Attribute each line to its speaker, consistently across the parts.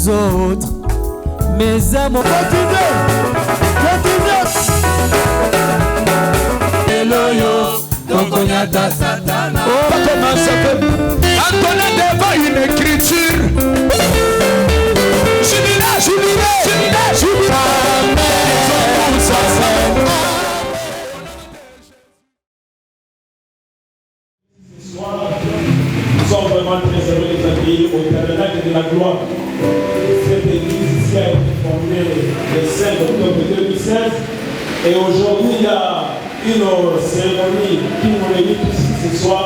Speaker 1: les autres. Mes amours.
Speaker 2: Continuez.
Speaker 1: Eloyo, donc on y a ta satana.
Speaker 2: Oh, comment ça fait? Quand on est devant une écriture, jubilez.
Speaker 3: Nous sommes vraiment très heureux de vous accueillir au Tabernacle de la Gloire. Cette église ici a été fondée le 5 octobre 2016 et aujourd'hui il y a une cérémonie qui nous réunit tous ici ce soir.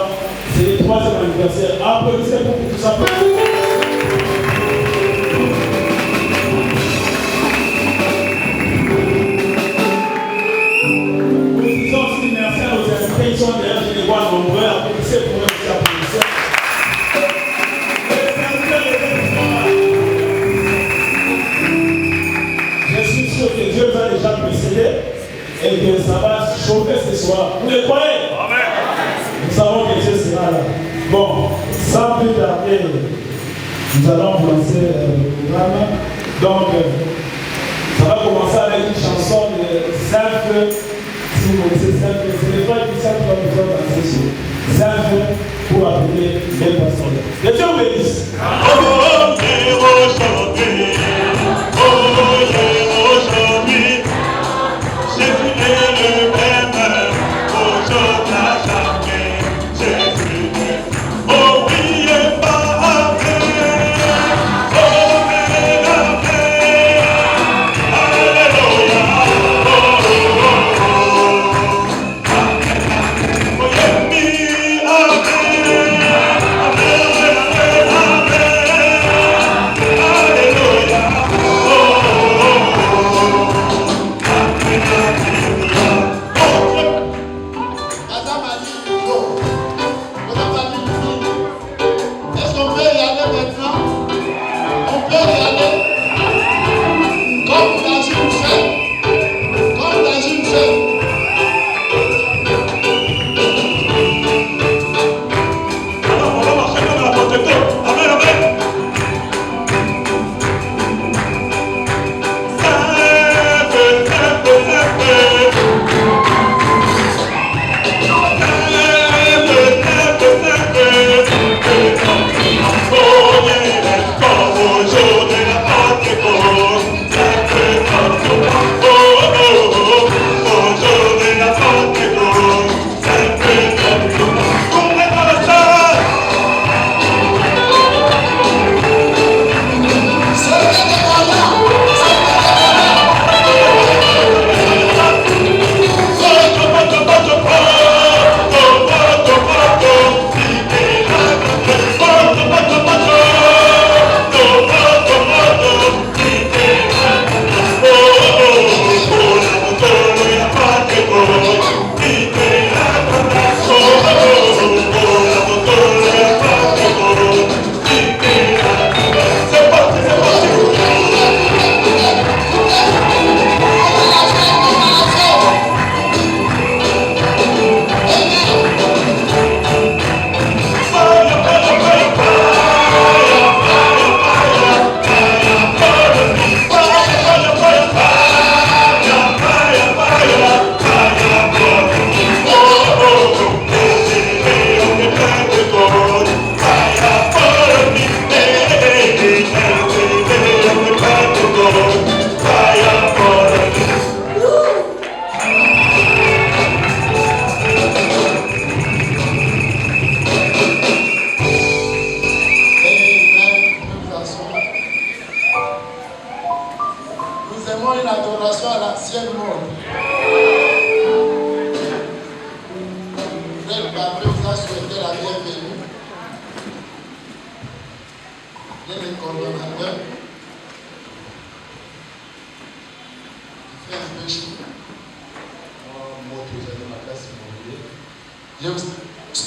Speaker 3: C'est le 3e anniversaire. Applaudissez pour tout ça. Nous disons aussi merci à nos invités qui sont derrière, je les vois nombreux. Applaudissez pour eux. Que Dieu va déjà précéder et que ça va chauffer ce soir. Vous le croyez? Amen. Nous savons que Dieu sera là. Bon, sans plus tarder, nous allons lancer le programme. Donc, ça va commencer avec une chanson de Simple. Si vous connaissez Simple, c'est le frère qui Simple va nous faire danser sur Simple pour appeler les pasteurs. Que Dieu vous bénisse.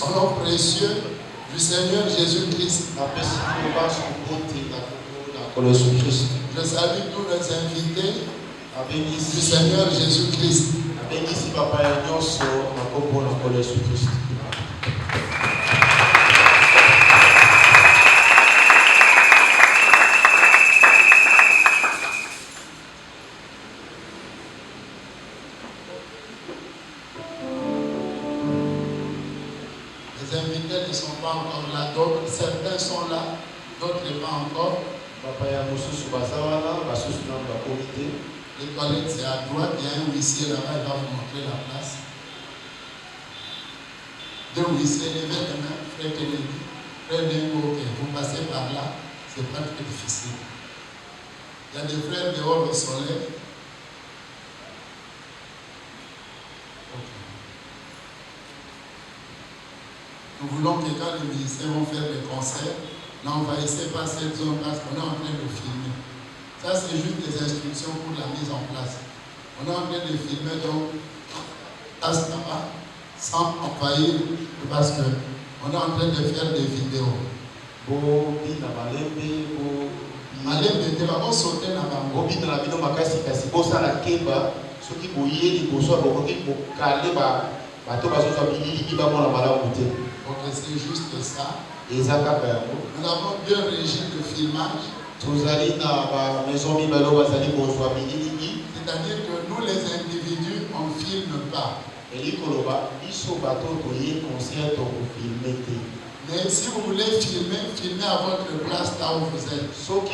Speaker 4: Au nom précieux du Seigneur Jésus-Christ. Je salue tous les invités du Seigneur Jésus-Christ. certains sont là, d'autres pas encore. Les toilettes, c'est à droite, il y a un huissier là-bas, il va vous montrer la place. Deux huissiers, levez les mains, frère Kennedy, frère Dengo, vous passez par là, c'est pas très difficile. Il y a des frères dehors au soleil. Nous voulons que quand les musiciens vont faire des concerts, n'envahissez pas cette zone parce qu'on est en train de filmer. Ça, c'est juste des instructions pour la mise en place. On est en train de filmer, donc, passe là-bas, sans envahir, parce qu'on est en train de faire des vidéos. Malembe, tu vas pas sauter là-bas. Ok, c'est juste ça. Nous avons deux régimes de filmage. C'est-à-dire que nous, les individus, on ne filme pas. Mais si vous voulez filmer, filmez à votre place là où vous êtes. Donc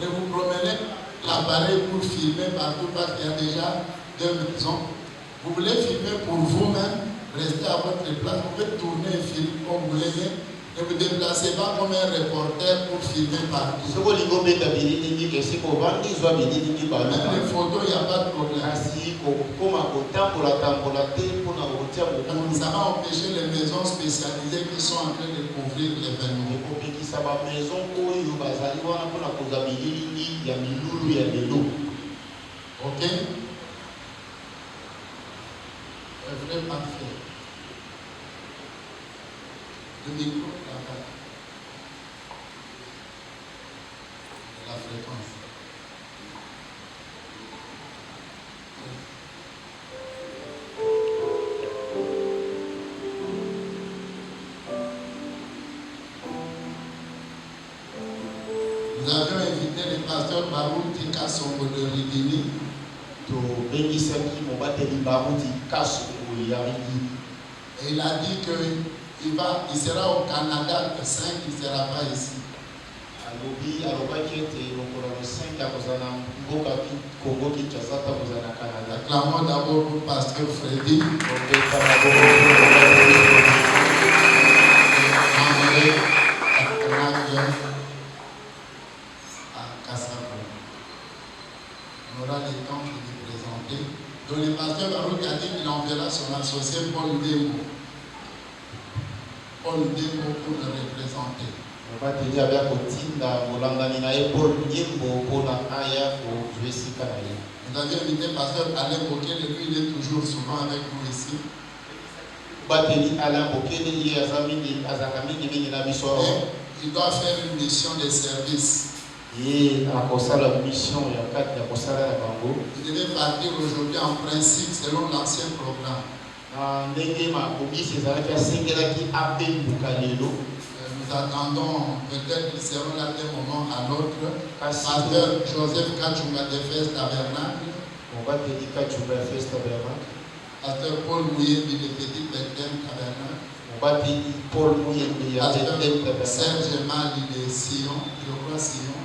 Speaker 4: ne vous promenez l'appareil pour filmer partout parce qu'il y a déjà deux maisons. Vous voulez filmer pour vous-même, restez à votre place, vous pouvez tourner et filmer comme vous voulez, ne vous déplacez pas comme un reporter pour filmer partout. Même les photos, il n'y a pas de problème. Ça va empêcher les maisons spécialisées qui sont en train de couvrir l'événement. Ok? Vrai parfait. Le micro, la fréquence. Nous avions invité le pasteur Barou Tika Songo de Ridini. Et il a dit qu'il sera au Canada le 5, il ne sera pas ici. Acclamons d'abord pour pasteur Freddy. On aura le temps de lui présenter. Donc le pasteur Barouk a dit qu'il enverra son associé Paul Ndemo. Paul Ndemo pour le représenter. Nous avions invité le pasteur Alain Bokel et lui il est toujours souvent avec nous ici. Il doit faire une mission de service. Il devait partir aujourd'hui en principe selon l'ancien programme. Nous attendons, peut-être qu'ils seront là d'un moment à l'autre. Pasteur Joseph Kachunga de Fest Tabernacle. Pasteur Paul Mouyembi de Petit Bethlehem Tabernacle. Pasteur Serge Mali de Sion, je crois Sion.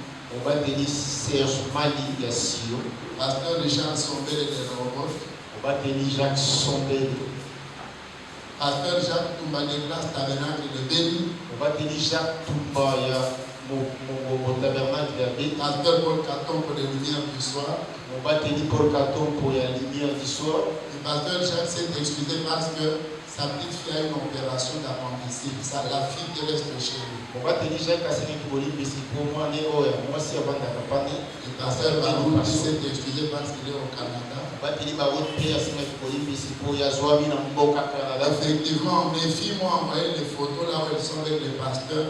Speaker 4: Pasteur Richard Sombele de Robot. Pasteur Jacques Toumba de Glace Tabernacle de Béni. Pasteur Paul Caton pour les lumières du soir. Le pasteur Jacques s'est excusé parce que sa petite fille a une opération d'appendicite. La fille qui reste chez lui. Le pasteur Barou s'est excusé parce qu'il est au Canada. Effectivement, mes filles m'ont envoyé des photos là où elles sont avec le pasteur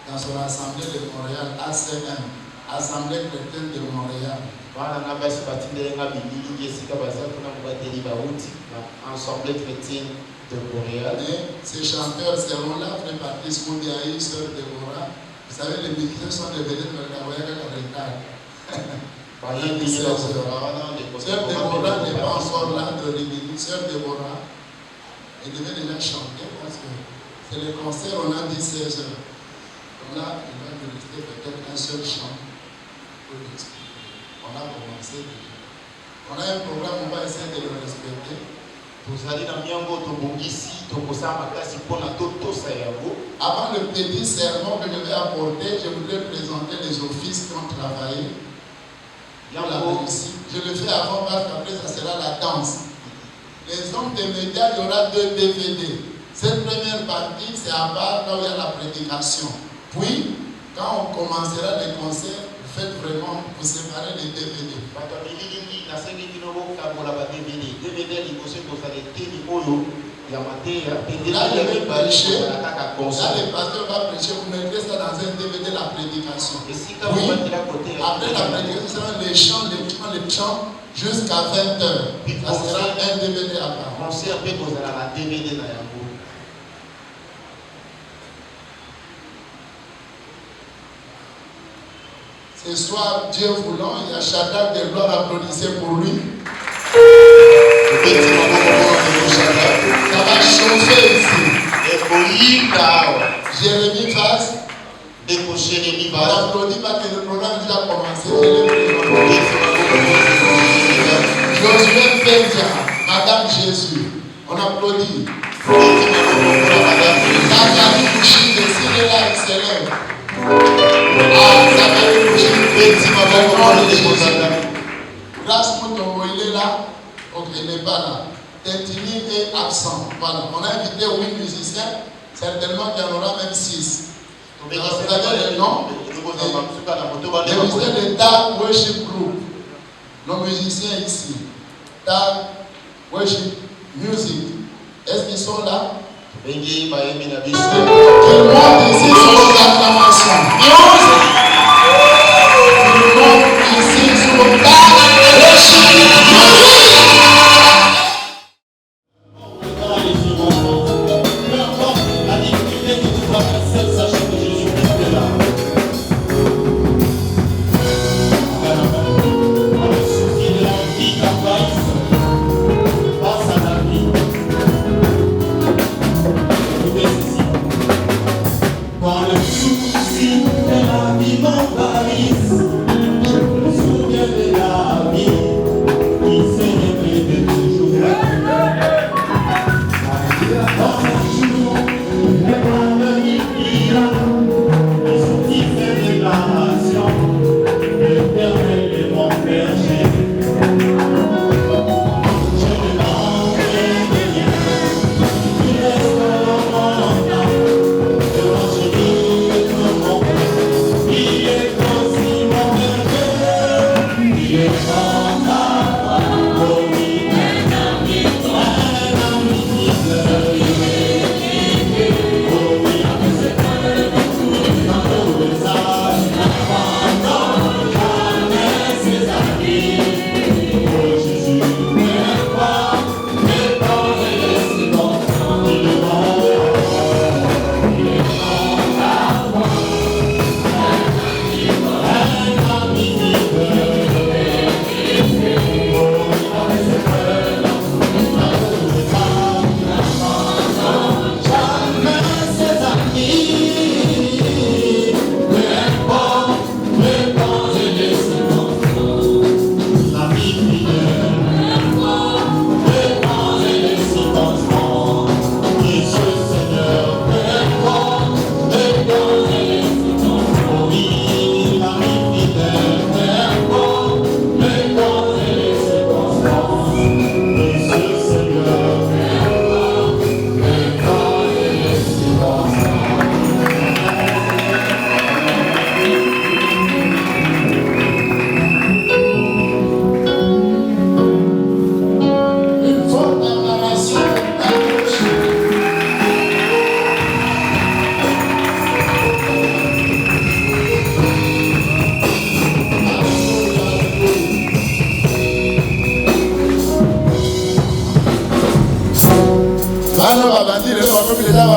Speaker 4: dans son assemblée de Montréal, ACM, Assemblée chrétienne de Montréal. Ensemble chrétienne de Montréal. Et ces chanteurs seront là, frère Patrice Moudiaï, sœur Déborah. Vous savez, les musiciens sont devenus de la voyage à retard. Sœur Déborah n'est pas encore là de Rimini. Sœur Déborah Il devait déjà chanter parce que c'est le concert, on a dit 16 heures. Donc là, il va nous rester peut-être un seul chant pour l'expliquer. On a commencé déjà. On a un programme, on va essayer de le respecter. Avant le petit sermon que je vais apporter, je voudrais présenter les offices qui ont travaillé. Je le fais avant parce qu'après ça sera la danse. Les hommes des médias, il y aura 2 DVD. Cette première partie, c'est à part là où il y a la prédication. Puis, quand on commencera les concerts, vous faites vraiment, vous séparez les DVD. Là, je vais prêcher. Là, le pasteur va prêcher. Vous mettrez ça dans un DVD, la prédication. Oui. Après la prédication, ce sera les chants, jusqu'à 20h. Ça sera un DVD à part. Ce soir, Dieu voulant, il y a Shadrach de gloire, applaudissez pour lui. Ça va chauffer ici. Jérémie Fass. On applaudit parce que le programme déjà commencé. Josué Pendia, Madame Jésus. On applaudit. Zachary Bouchine, s'il est là, excellent. Zachary Bouchine, Grâce Moutongo, il est là. Ok, il n'est pas là. Tentini est absent. Voilà. On a invité 8 musiciens. Certainement qu'il y en aura même 6. Vous avez le nom. Les musiciens de Tag Worship Group. Nos musiciens ici. Tag Worship Music. Est-ce qu'ils sont là? Qu'ils montent ici sur les acclamations. Qu'ils montent ici sur le Tag Worship Music.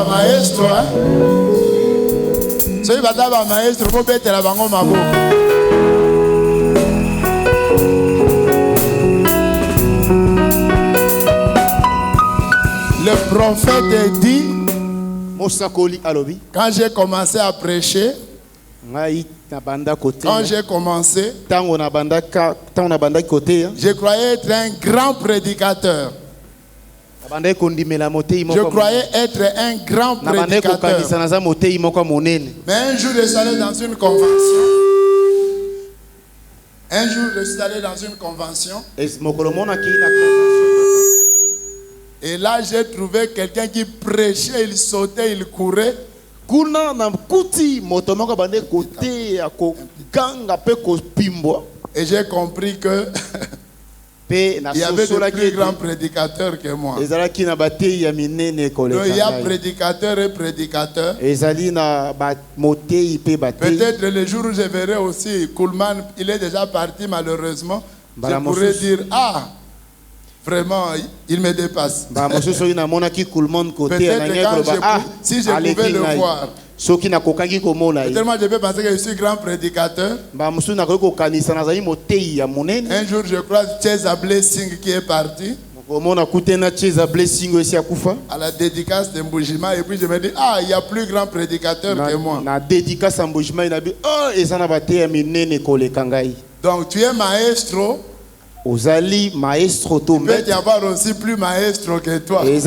Speaker 4: maestro, soki baza ba maestro po betela bango maboko. Le prophète dit,
Speaker 5: Mosakoli alobi.
Speaker 4: quand j'ai commencé à prêcher, quand j'ai commencé, je croyais être un grand prédicateur. Je croyais être un grand prédicateur. Mais un jour, je suis allé dans une convention. Et là, j'ai trouvé quelqu'un qui prêchait, il sautait, il courait. Et j'ai compris que il y avait de plus grands prédicateurs que moi. Donc, il y a prédicateur et prédicateur. Peut-être le jour où je verrai aussi Kuhlman, il est déjà parti malheureusement. Je pourrais dire, ah, vraiment, il me dépasse. Peut-être si je pouvais le voir. Peut-être moi je peux penser que je suis grand prédicateur. Un jour je croise Chesa Blessing qui est parti à la dédicace de Mbujima, et puis je me dis, ah, il y a plus grand prédicateur que moi. Donc tu es maestro.
Speaker 5: Ozali maestro to.
Speaker 4: Il peut y avoir aussi plus maestro que toi. Mais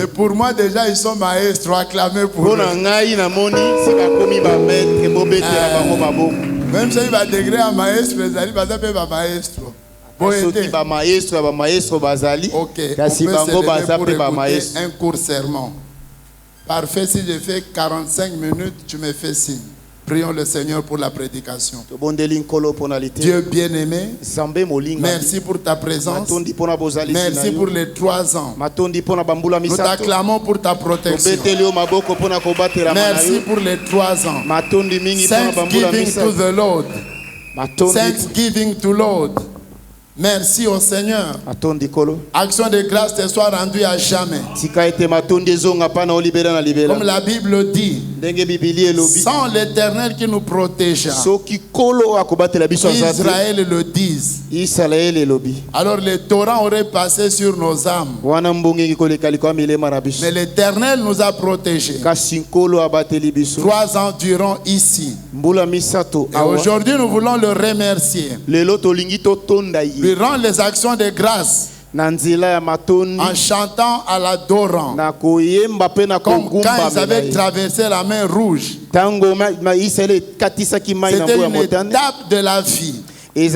Speaker 4: pour moi déjà ils sont maestros, acclamés pour eux. Même si il va degré à maestro, ils allaient pas faire maestro. Ok, on peut se lever pour écouter un court sermon. Parfait, si je fais 45 minutes, tu me fais signe. Prions le Seigneur pour la prédication. Dieu bien-aimé, merci pour ta présence. Merci pour les 3 ans. Nous t'acclamons pour ta protection. Merci pour les 3 ans. Thanksgiving to the Lord. Thanksgiving to Lord. Merci au Seigneur. Action de grâce te soit rendue à jamais. Comme la Bible dit, sans l'Éternel qui nous protégea, Israël le dise. Alors les torrents auraient passé sur nos âmes. Mais l'Éternel nous a protégés. 3 ans durant ici. Et aujourd'hui nous voulons le remercier. Lui rend les actions de grâce en chantant à l'adorant, comme quand ils avaient traversé la mer rouge. C'était une étape de la vie et ils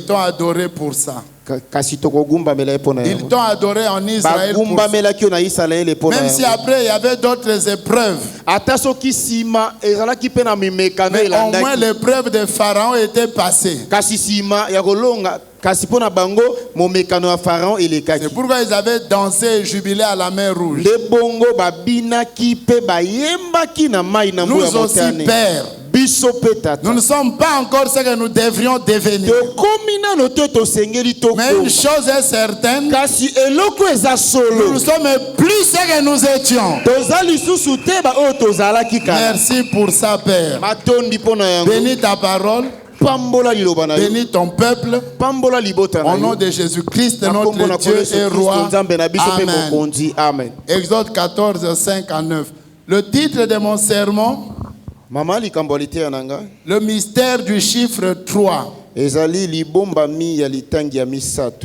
Speaker 4: t'ont adoré pour ça. Ils t'ont adoré en Israël pour ça. Même si après il y avait d'autres épreuves, mais au moins l'épreuve de Pharaon était passée. C'est pourquoi ils avaient dansé et jubilé à la mer rouge. Nous aussi, Père, nous ne sommes pas encore ce que nous devrions devenir. Mais une chose est certaine, nous sommes plus ce que nous étions. Merci pour ça, Père. Bénis ta parole. Bénis ton peuple. Au nom de Jésus-Christ, notre Dieu et Roi. Amen. Exode 14, 5 à 9. Le titre de mon sermon, le mystère du chiffre 3.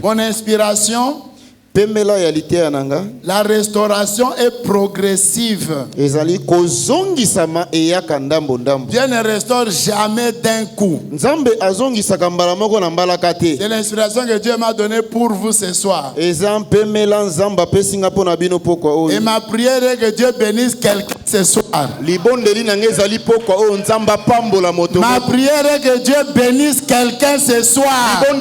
Speaker 4: Mon inspiration, la restauration est progressive. Dieu ne restaure jamais d'un coup. C'est l'inspiration que Dieu m'a donnée pour vous ce soir. Et ma prière est que Dieu bénisse quelqu'un ce soir. Ma prière est que Dieu bénisse quelqu'un ce soir. Avant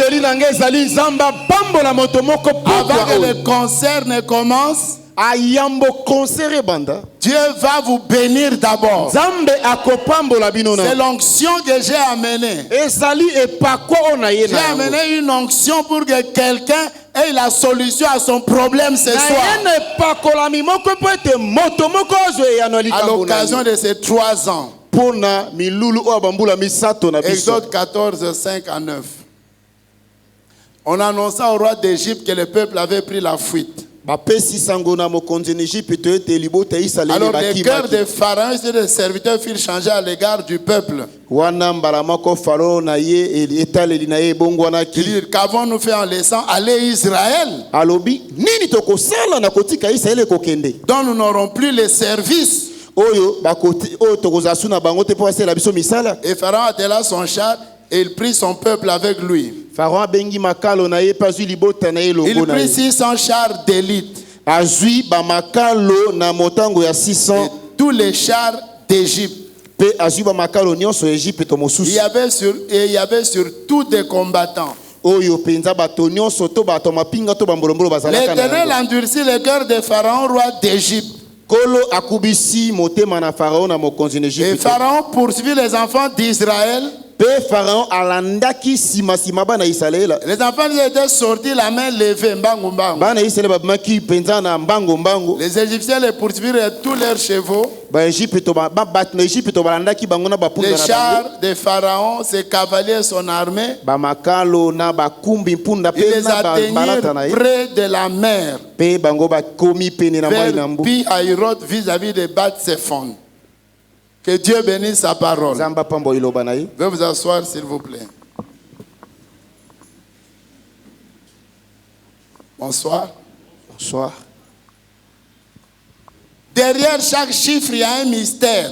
Speaker 4: que le concert ne commence, Dieu va vous bénir d'abord. C'est l'onction que j'ai amenée. J'ai amené une onction pour que quelqu'un ait la solution à son problème ce soir. À l'occasion de ces 3 ans. Exode 14, 5 à 9. On annonça au roi d'Égypte que le peuple avait pris la fuite. Alors les cœurs des pharaons et des serviteurs furent changés à l'égard du peuple. Ils dirent, qu'avons-nous fait en laissant aller Israël? Dont nous n'aurons plus les services. Et Pharaon attela son char et il prit son peuple avec lui. Il prit 600 chars d'élite. Et tous les chars d'Égypte. Il y avait sur tous des combattants. L'Éternel endurcit le cœur de Pharaon, roi d'Égypte. Et Pharaon poursuivit les enfants d'Israël. Les enfants étaient sortis la main levée. Les Égyptiens les poursuivirent et tous leurs chevaux. Les chars de Pharaon, ses cavaliers, son armée. Ils les atteignirent près de la mer. Vers Pi-Hahiroth vis-à-vis de Bath-Séphon. Que Dieu bénisse sa parole. Veuillez vous asseoir, s'il vous plaît. Bonsoir.
Speaker 5: Bonsoir.
Speaker 4: Derrière chaque chiffre, il y a un mystère.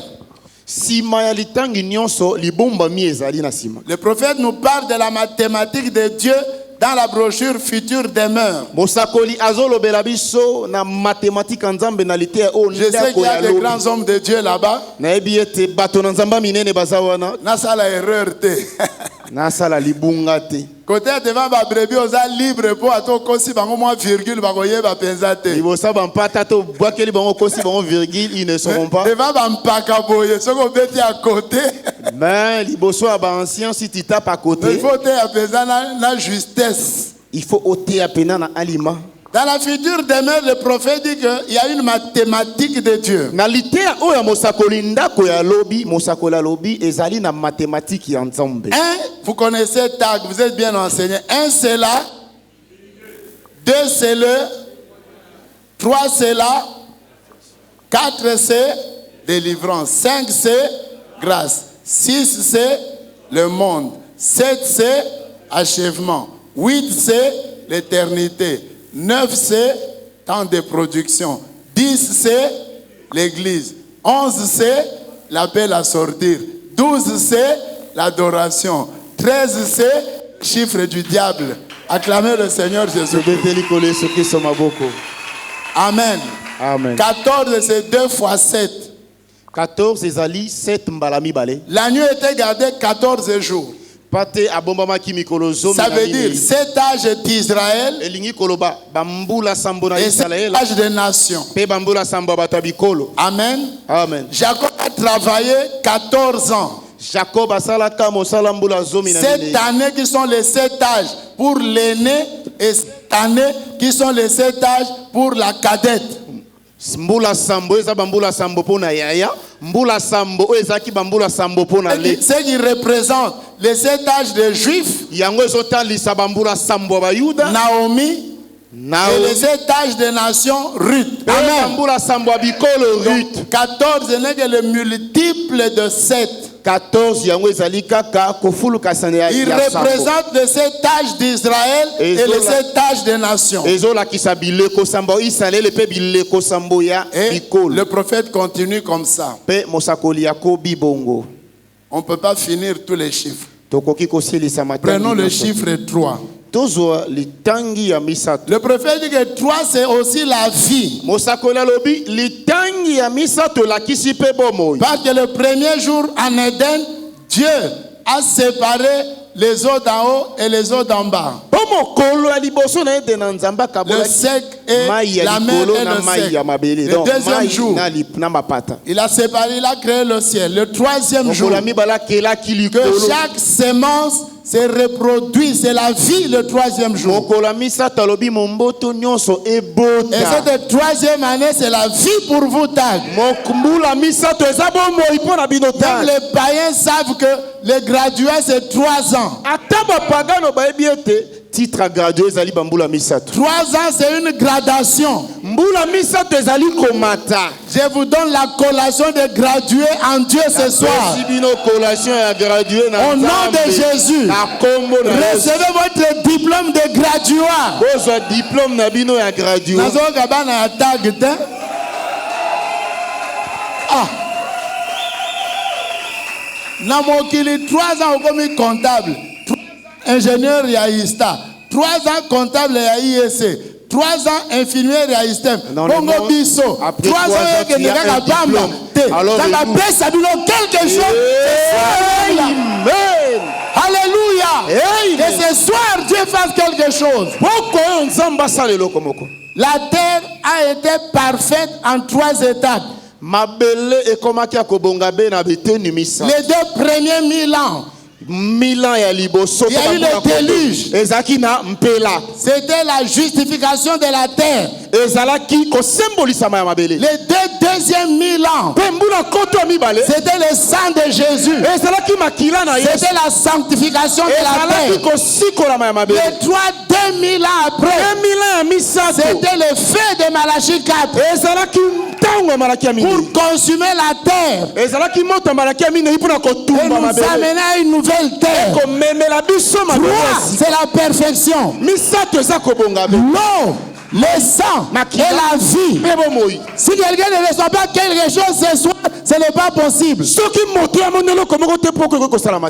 Speaker 4: Le prophète nous parle de la mathématique de Dieu dans la brochure Futur Demeure. Je sais qu'il y a de grands hommes de Dieu là-bas. Nasala erreur te. Côté devant ma brebis, on a libre pour attendre qu'on bango moins virgule bagoye ba penzate.
Speaker 5: Ils vont savoir pas tato bois que les bango aussi bango virgule ils ne seront pas.
Speaker 4: Devant ba mpaka boye, ce qu'on met à côté.
Speaker 5: Mais les bossois ba ancien si tu tapes à côté.
Speaker 4: Il faut te apaiser la justesse.
Speaker 5: Il faut ôter à peine dans aliment.
Speaker 4: Dans la future demeure, le prophète dit qu'il y a une mathématique de Dieu.
Speaker 5: Un,
Speaker 4: vous connaissez TAG, vous êtes bien enseigné. 1 c'est là, 2 c'est le, 3 c'est là, 4 c'est délivrance, 5 c'est grâce, 6 c'est le monde, 7 c'est achèvement, 8 c'est l'éternité. 9 c'est temps de production. 10 c'est l'église. 11 c'est l'appel à sortir. 12 c'est l'adoration. 13 c'est chiffre du diable. Acclamez le Seigneur Jésus. Amen.
Speaker 5: Amen.
Speaker 4: 14 c'est 2 fois 7.
Speaker 5: 14 c'est 7 mbalami balé.
Speaker 4: La nuit était gardée 14 jours. Ça veut dire cet âge d'Israël et cet âge des nations. Amen.
Speaker 5: Amen.
Speaker 4: Jacob a travaillé 14 ans.
Speaker 5: Jacob a
Speaker 4: cette année qui sont les 7 âges pour l'aîné et cette année qui sont les 7 âges pour la cadette.
Speaker 5: Mbula sambo eza bambula sambo pona yaya mbula sambo ezaki bambula sambo pona le
Speaker 4: ce qui représente les 7 âges des juifs
Speaker 5: yango ezotandisa bambula sambo bayuda
Speaker 4: Naomi et les 7 âges des nations Ruth.
Speaker 5: Amen. Bambula sambo bikolo Ruth.
Speaker 4: 14 n'est que le multiple de 7.
Speaker 5: 14 yango ezali kaka kofulu kasane ya
Speaker 4: il représente les 7 âges d'Israël et les 7 âges des nations. Et le prophète continue comme ça. On ne peut pas finir tous les chiffres. Prenons le chiffre 3. Le prophète dit que 3 c'est aussi la vie. Parce que le premier jour en Éden, Dieu a séparé les eaux d'en haut et les eaux d'en bas. Le sec et la mer et le sec. Le deuxième jour, il a séparé, il a créé le ciel. Le troisième jour, que chaque sémence se reproduit, c'est la vie le troisième jour. Et cette troisième année, c'est la vie pour vous, Tag. Même les païens savent que les gradués, c'est 3 ans.
Speaker 5: titre à graduer ezali bambula misato.
Speaker 4: 3 ans, c'est une gradation.
Speaker 5: Mbula misato ezali komata.
Speaker 4: Je vous donne la collation de graduer en Dieu ce soir.
Speaker 5: Collation à graduer
Speaker 4: au nom de Jésus. Recevez votre diplôme de graduat.
Speaker 5: Votre diplôme na bino ya graduat.
Speaker 4: Ah. Na mokili 3 ans comme comptable. 3 ans ingénieur ya ISTA. 3 ans comptable ya IEC. 3 ans infirmière ya ISTEM. Bongo biso. 3 ans que n'est pas bamba. Alors ça va ça quelque chose.
Speaker 5: Amen.
Speaker 4: Alléluia. Que ce soir Dieu fasse quelque chose. La terre a été parfaite en 3 étapes.
Speaker 5: Les 2
Speaker 4: premiers 1000 ans.
Speaker 5: 1000 ans, il y a eu
Speaker 4: le déluge. C'était la justification de la terre. Les 2 deuxièmes 1000 ans, c'était le sang de Jésus. C'était la sanctification de la terre. Les 3 2000 ans après, c'était le feu de Malachie 4 pour consumer la terre et nous amener à une nouvelle terre. 3, c'est la perfection. L'eau, le sang et la vie. Si quelqu'un ne reçoit pas quelque chose ce soir, ce n'est pas possible.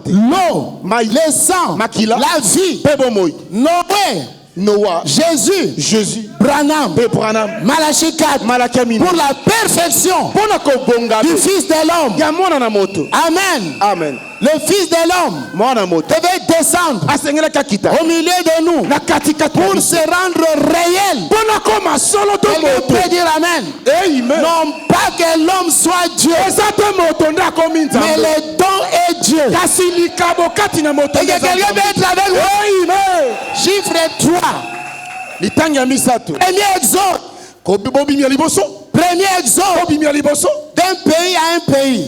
Speaker 4: L'eau, le sang, la vie.
Speaker 5: Noah,
Speaker 4: Jésus, Branham, Malachie 4 pour la perfection du Fils de l'homme. Amen. Le Fils de l'homme devait descendre au milieu de nous pour se rendre réel. Quelqu'un peut dire Amen. Non pas que l'homme soit Dieu, mais le don est Dieu. Et que quelqu'un peut être avec nous. Chiffre 3. Premier exode. Premier exode. D'un pays à un pays.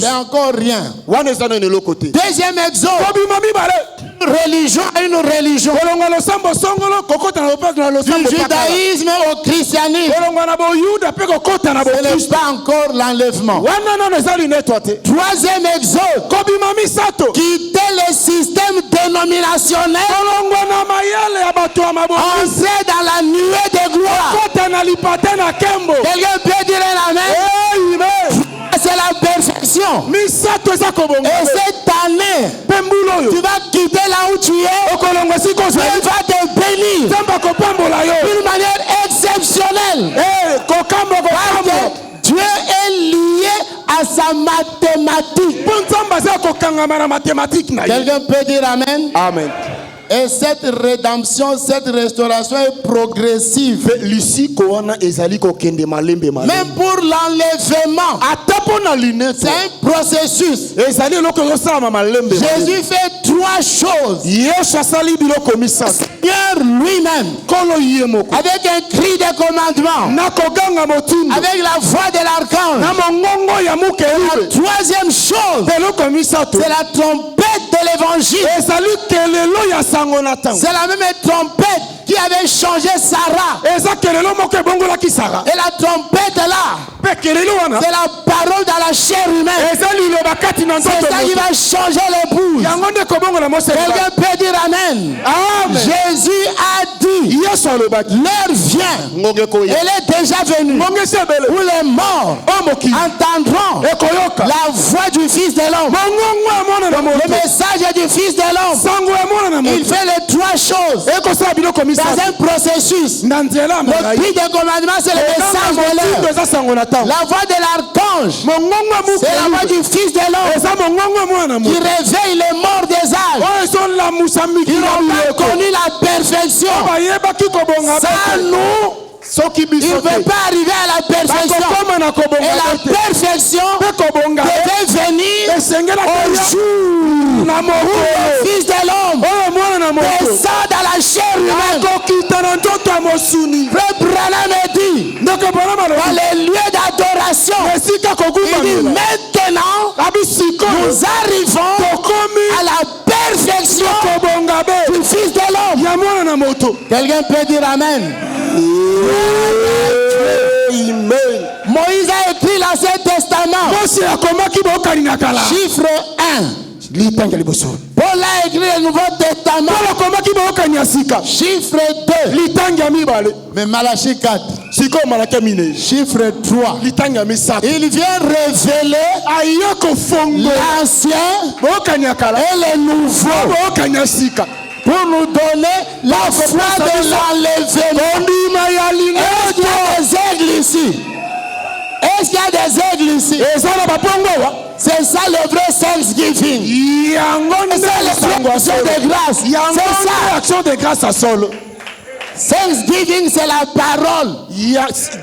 Speaker 4: Mais encore rien. Deuxième exode. Religion à une religion. Du judaïsme au christianisme. Ce n'est pas encore l'enlèvement. Troisième exode. Quitter le système dénominationnel. Entrer dans la nuée de gloire. Quelqu'un peut dire amen. C'est la perfection. Et cette année, tu vas quitter là où tu es. Dieu va te bénir d'une manière exceptionnelle. Dieu est lié à sa mathématique. Quelqu'un peut dire amen.
Speaker 5: Amen.
Speaker 4: Et cette rédemption, cette restauration est progressive. Même pour l'enlèvement, c'est un processus. Jésus fait 3 choses. Seigneur lui-même, avec un cri de commandement, avec la voix de l'archange. La troisième chose, c'est la trompette de l'évangile. C'est la même trompette qui avait changé Sarah. Et la trompette là, c'est la parole dans la chair humaine. C'est ça qui va changer l'épouse. Quelqu'un peut dire amen. Jésus a dit, l'heure vient, elle est déjà venue, où les morts entendront la voix du Fils de l'homme. Le message du Fils de l'homme. Il fait les 3 choses dans un processus. Le cri de commandement, c'est le message de l'heure. La voix de l'archange, c'est la voix du Fils de l'homme qui réveille les morts des âges. Qui n'ont pas connu la perfection. Sans nous, il ne peut pas arriver à la perfection. Et la perfection devait venir au jour où le Fils de l'homme descend dans la chair humaine. Frère Branham dit dans les lieux d'adoration, il dit maintenant nous arrivons
Speaker 6: à la perfection du Fils de l'homme. Quelqu'un peut dire Amen. Moïse a écrit l'Ancien Testament. Chiffre 1. Paul a écrit le Nouveau Testament. Chiffre 2. Mais Malachie 4. Chiffre 3. Il vient révéler l'ancien et le nouveau pour nous donner la foi de l'enlèvement. Est-ce qu'il y a des aigles ici? Est-ce qu'il y a des aigles ici? C'est ça le vrai Thanksgiving. C'est l'action de grâce. C'est ça.
Speaker 2: Action de grâce à solo.
Speaker 6: Thanksgiving, c'est la parole.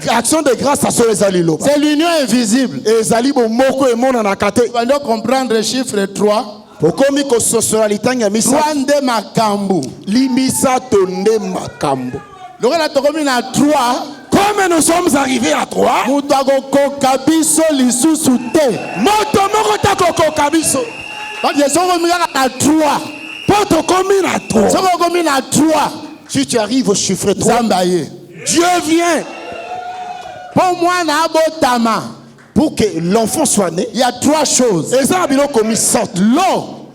Speaker 2: Action de grâce à solo.
Speaker 6: C'est l'union invisible.
Speaker 2: On
Speaker 6: doit comprendre le chiffre 3. Twande makambu. Lorsque tu as 3,
Speaker 2: comme nous sommes arrivés à 3,
Speaker 5: si tu arrives au chiffre 3,
Speaker 2: Dieu vient.
Speaker 6: Pour moi,
Speaker 5: pour que l'enfant soit né,
Speaker 6: il y a 3 choses.
Speaker 5: L'eau,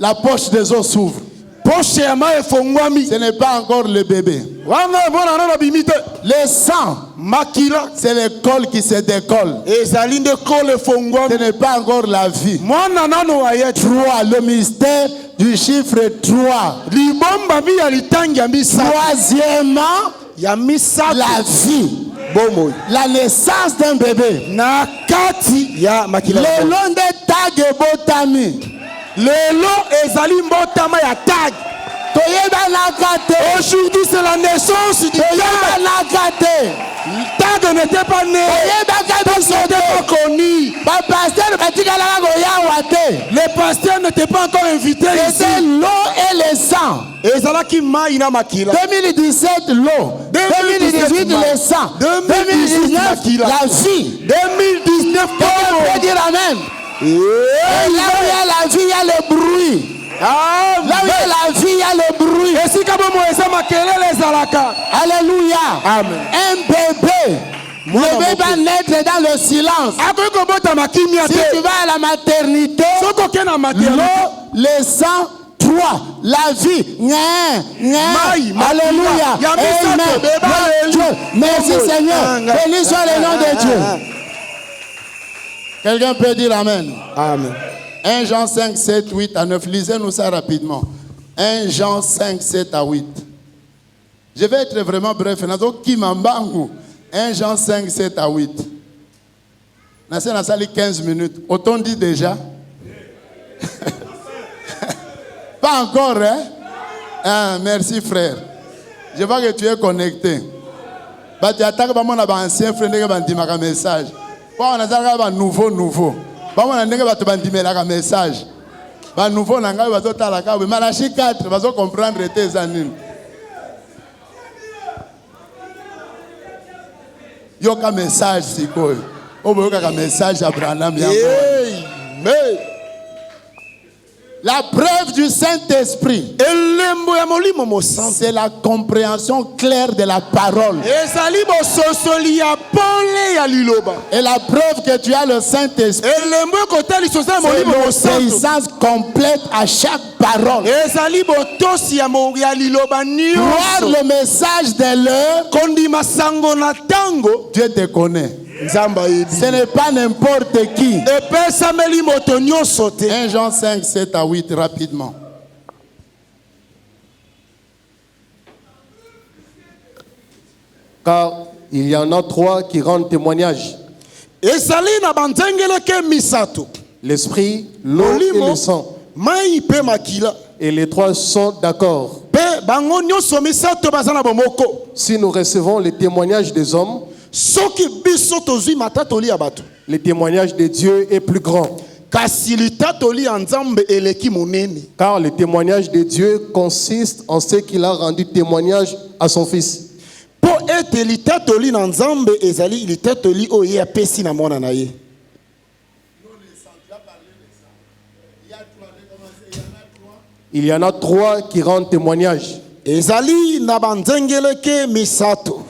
Speaker 6: la poche des os s'ouvre. Ce n'est pas encore le bébé. Le sang, c'est le col qui se décolle. Ce n'est pas encore la vie. 3, le mystère du chiffre 3. Troisièmement, la vie. La naissance d'un bébé. Le long des tags botami.
Speaker 2: Aujourd'hui c'est la naissance du Tag n'était pas né. Les pasteurs n'étaient pas encore invités.
Speaker 6: C'était l'eau et le sang. 2017 l'eau. 2018 le sang. 2019 la vie.
Speaker 2: 2019
Speaker 6: on peut dire Amen. Et là où il y a la vie, il y a le bruit. Là où il y a la vie, il y a le bruit. Alléluia.
Speaker 2: Amen.
Speaker 6: Un bébé ne peut pas naître dans le silence. Si tu vas à la maternité, l'eau, le sang, 3, la vie. Alléluia. Amen. Merci Seigneur. Béni soit le nom de Dieu. Quelqu'un peut dire Amen.
Speaker 2: Amen.
Speaker 6: 1 Jean 5, 7, 8 à 9. Lisez-nous ça rapidement. 1 Jean 5, 7 à 8. Je vais être vraiment bref. 1 Jean 5, 7 à 8. Dans la salle 15 minutes. Autant dit déjà. Pas encore, hein? Ah, merci frère. Je vois que tu es connecté. Tu attaques mon ancien frère qui m'a dit un message. On a un nouveau. On a un message. Nouveau, on a un Malachie 4, on va comprendre tes années. Il y a un message, c'est quoi? Il y a un message à Branham. La preuve du Saint-Esprit, c'est la compréhension claire de la parole. Et la preuve que tu as le Saint-Esprit, c'est l'obéissance complète à chaque parole. Voir le message de l'heure, Dieu te connaît. Ce n'est pas n'importe qui. 1 Jean 5, 7 à 8, rapidement.
Speaker 7: Car il y en a 3 qui rendent témoignage. L'esprit, l'eau et le sang. Et les 3 sont d'accord. Si nous recevons le témoignage des hommes, le témoignage de Dieu est plus grand. Car le témoignage de Dieu consiste en ce qu'il a rendu témoignage à son Fils. Il y en a 3 qui rendent témoignage.
Speaker 6: Ezali na banzengeleke misato.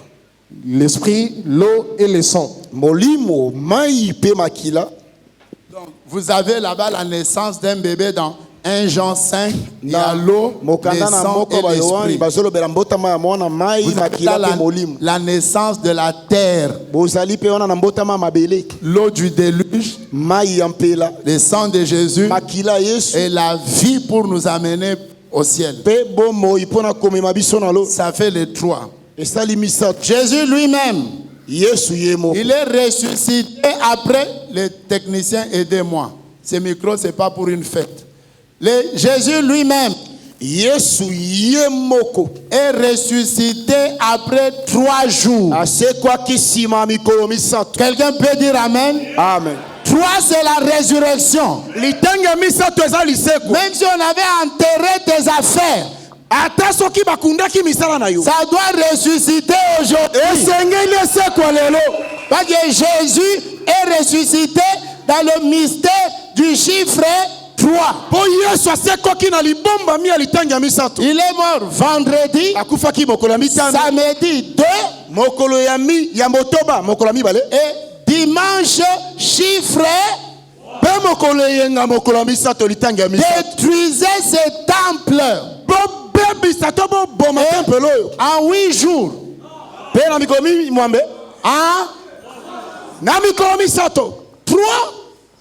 Speaker 7: L'esprit, l'eau et le sang.
Speaker 6: Molimo mai pe makila.
Speaker 4: Donc, vous avez là-bas la naissance d'un bébé dans 1 Jean 5. Il y a l'eau, le sang et l'esprit. Vous avez là la naissance de la terre. L'eau du déluge. Le sang de Jésus. Et la vie pour nous amener au ciel. Ça fait les 3. Jésus lui-même, il est ressuscité après. Les techniciens, aidez-moi. Ce micro, ce n'est pas pour une fête. Jésus lui-même est ressuscité après 3 jours. Quelqu'un peut dire Amen?
Speaker 6: Amen.
Speaker 4: 3, c'est la résurrection. Même si on avait enterré tes affaires, ça doit ressusciter aujourd'hui. Parce que Jésus est ressuscité dans le mystère du chiffre 3. Il est mort vendredi, samedi 2 et dimanche chiffre. Détruisez ces temples en 8 jours.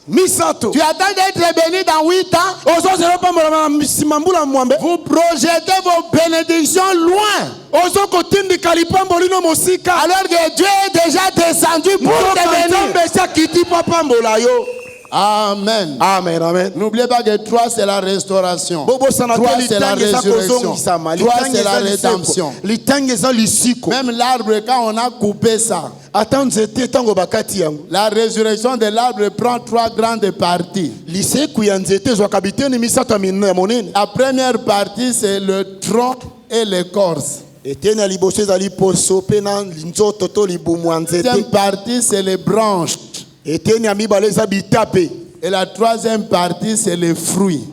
Speaker 4: Tu attends d'être béni dans 8 ans. Vous projetez vos bénédictions loin. Alors que Dieu est déjà descendu pour te bénir. Amen.
Speaker 6: Amen, amen.
Speaker 4: N'oubliez pas que 3 c'est la restauration. 3 c'est la résurrection. 3 c'est la rédemption. Même l'arbre, quand on a coupé ça, la résurrection de l'arbre prend 3 grandes parties. La première partie c'est le tronc et l'écorce. La deuxième partie c'est les branches. Et la troisième partie, c'est les fruits.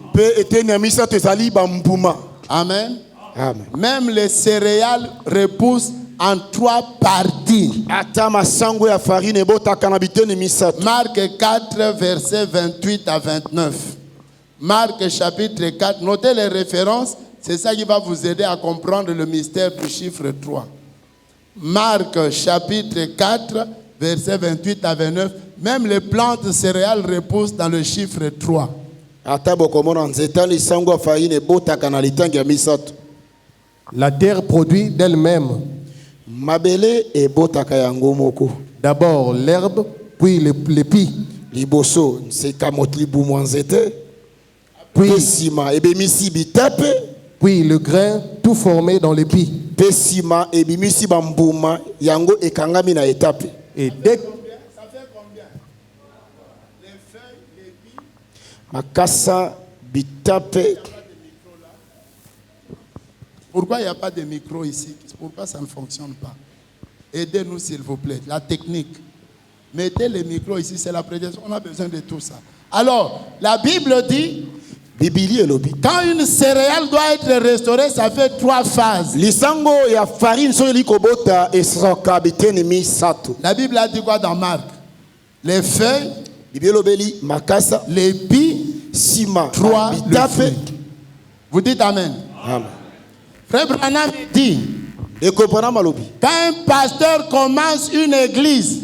Speaker 4: Amen.
Speaker 6: Amen.
Speaker 4: Même les céréales repoussent en 3 parties. Marc 4, versets 28 à 29. Marc chapitre 4. Notez les références. C'est ça qui va vous aider à comprendre le mystère du chiffre 3. Marc chapitre 4, versets 28 à 29. Même les plantes céréales repoussent dans le chiffre 3.
Speaker 7: La terre produit d'elle-même. D'abord l'herbe, puis l'épi. Puis le grain tout formé dans l'épi. Et dès que
Speaker 6: Makasa bitape.
Speaker 4: Pourquoi il n'y a pas de micro ici? Pourquoi ça ne fonctionne pas? Aidez-nous s'il vous plaît. La technique. Mettez les micros ici, c'est la prédication. On a besoin de tout ça. Alors, la Bible dit, quand une céréale doit être restaurée, ça fait 3 phases. La Bible a dit quoi dans Marc? Les feuilles, l'épi, 3, le fruit. Vous dites Amen.
Speaker 6: Amen.
Speaker 4: Frère Branham dit, quand un pasteur commence une église,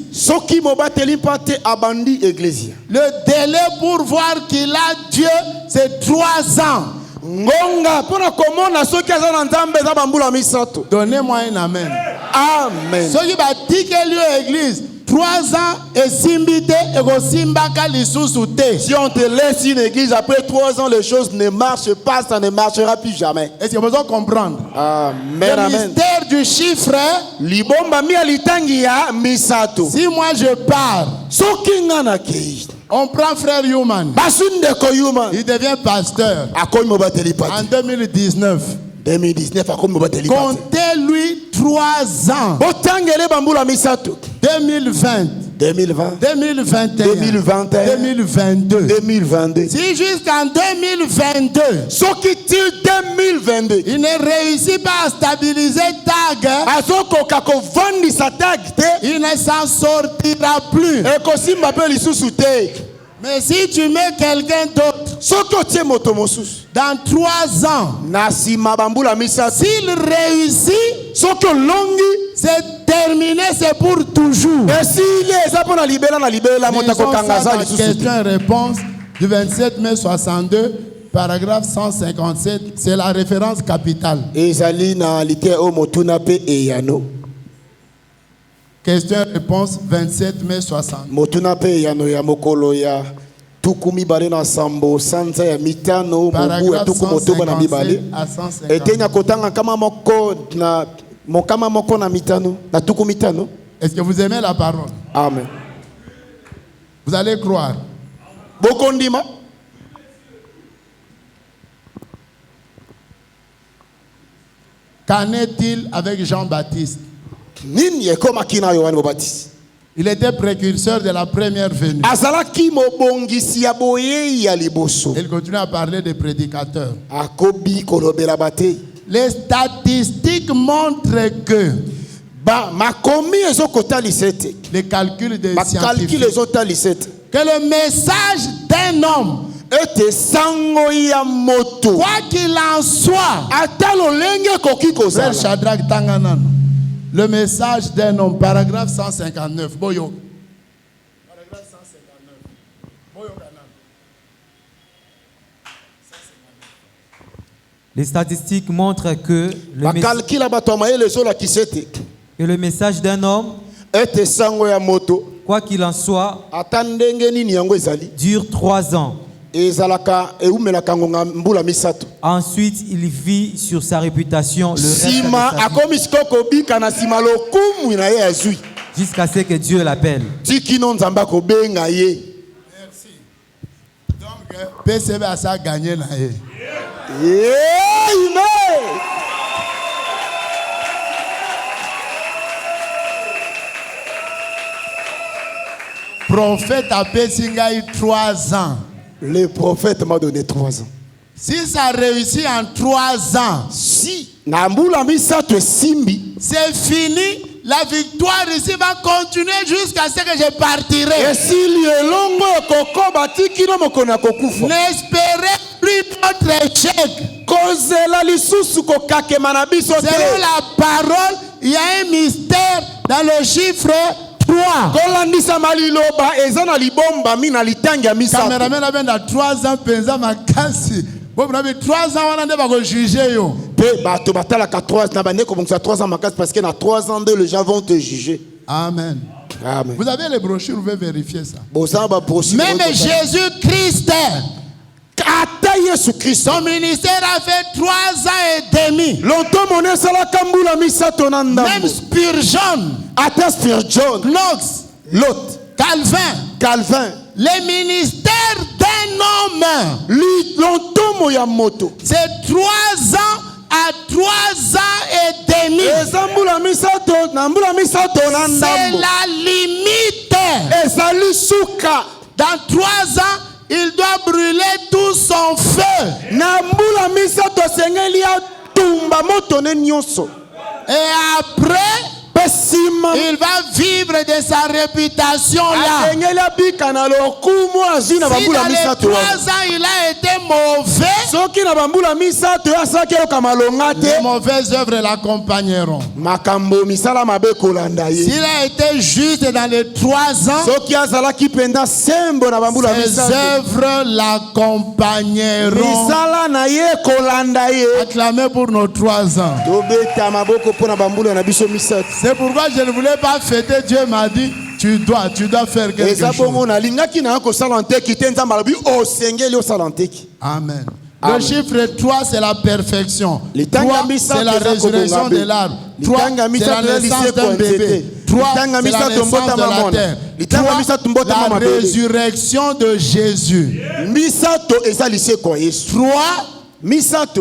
Speaker 4: le délai pour voir qu'il a Dieu, c'est 3 ans. Donnez-moi un amen.
Speaker 6: Amen.
Speaker 4: Ce qui va dire que l'église 3 ans et simbité et go simbaka lisusuté.
Speaker 6: Si on te laisse une église après 3 ans, les choses ne marchent pas, ça ne marchera plus jamais.
Speaker 4: Est-ce que vous pouvez comprendre?
Speaker 6: Amen.
Speaker 4: Le
Speaker 6: Amen.
Speaker 4: mystère du chiffre. Si moi je pars, on prend frère Human. Il devient pasteur. En 2019.
Speaker 6: 2019,
Speaker 4: comptez-lui 3 ans. 2020.
Speaker 5: 2020,
Speaker 6: 2021,
Speaker 5: 2021,
Speaker 6: 2022.
Speaker 5: 2022.
Speaker 6: Si jusqu'en 2022,
Speaker 5: Ce qui tire 2022,
Speaker 6: il ne réussit pas à stabiliser TAG, il ne s'en sortira plus. Mais si tu mets quelqu'un d'autre, dans 3 ans, s'il réussit, c'est terminé, c'est pour toujours. Question-réponse du 27 mai 62, paragraphe 157, c'est la référence capitale. Question-réponse 27 mai 60.
Speaker 5: tukumi bale na sambo sanza ya mitano mobu ya tuku motoba na mibale etenya kotanga kama moko na mokama moko na mitano na tuku mitano.
Speaker 6: Est-ce que vous aimez la parole?
Speaker 5: Amen.
Speaker 6: Vous allez croire.
Speaker 5: Bokondima.
Speaker 6: Qu'en est-il avec Jean-Baptiste?
Speaker 5: Nini ekoma kina Yohane Baptiste?
Speaker 6: Il était précurseur de la première venue. Il continue à parler des prédicateurs. Les statistiques montrent que les calculs des scientifiques, que le message d'un homme, quoi qu'il en soit, Frère Shadrach Tanganan, le message d'un homme, paragraphe 159. Boyo. Paragraphe 159. Boyo Kanan.
Speaker 1: Les statistiques montrent que le message d'un homme, quoi qu'il en soit, dure 3 ans. Ensuite, il vit sur sa réputation le reste de sa vie, jusqu'à ce que Dieu l'appelle.
Speaker 6: Merci. Donc, PCB a ça gagné. Prophète a Pessingaï 3 ans.
Speaker 5: Le prophète m'a donné 3 ans.
Speaker 6: Si ça réussit en 3 ans,
Speaker 5: si
Speaker 6: c'est fini, la victoire ici va continuer jusqu'à ce que je partirai. N'espérez plus notre échec. Selon la parole, il y a un mystère dans le chiffre 3. Caméraman a bien 3 ans, pensa ma casse. Bon, 3 ans, on a pas juger yo.
Speaker 5: Parce que dans 3 ans, les gens vont te juger.
Speaker 6: Amen.
Speaker 5: Amen.
Speaker 6: Vous avez les brochures, vous pouvez vérifier ça.
Speaker 5: Même
Speaker 6: Jésus-Christ, son ministère a fait 3 ans et demi. Même Spurgeon, Knox, Calvin, les ministères d'un homme, c'est 3 ans à 3 ans et demi. C'est la limite. Dans 3 ans, il doit brûler tout son feu. Et après, il va vivre de sa réputation là. Si dans les 3 ans il a été mauvais, les mauvaises œuvres l'accompagneront. S'il a été juste dans les 3 ans, ses œuvres l'accompagneront. Acclamez pour nos 3 ans. C'est pourquoi je ne voulais pas fêter. Dieu m'a dit, tu dois faire quelque chose. Amen. Le chiffre 3, c'est la perfection. 3, c'est la résurrection de l'arbre. 3, c'est la naissance d'un bébé. 3, c'est la naissance de la terre. 3, la résurrection de Jésus. 3,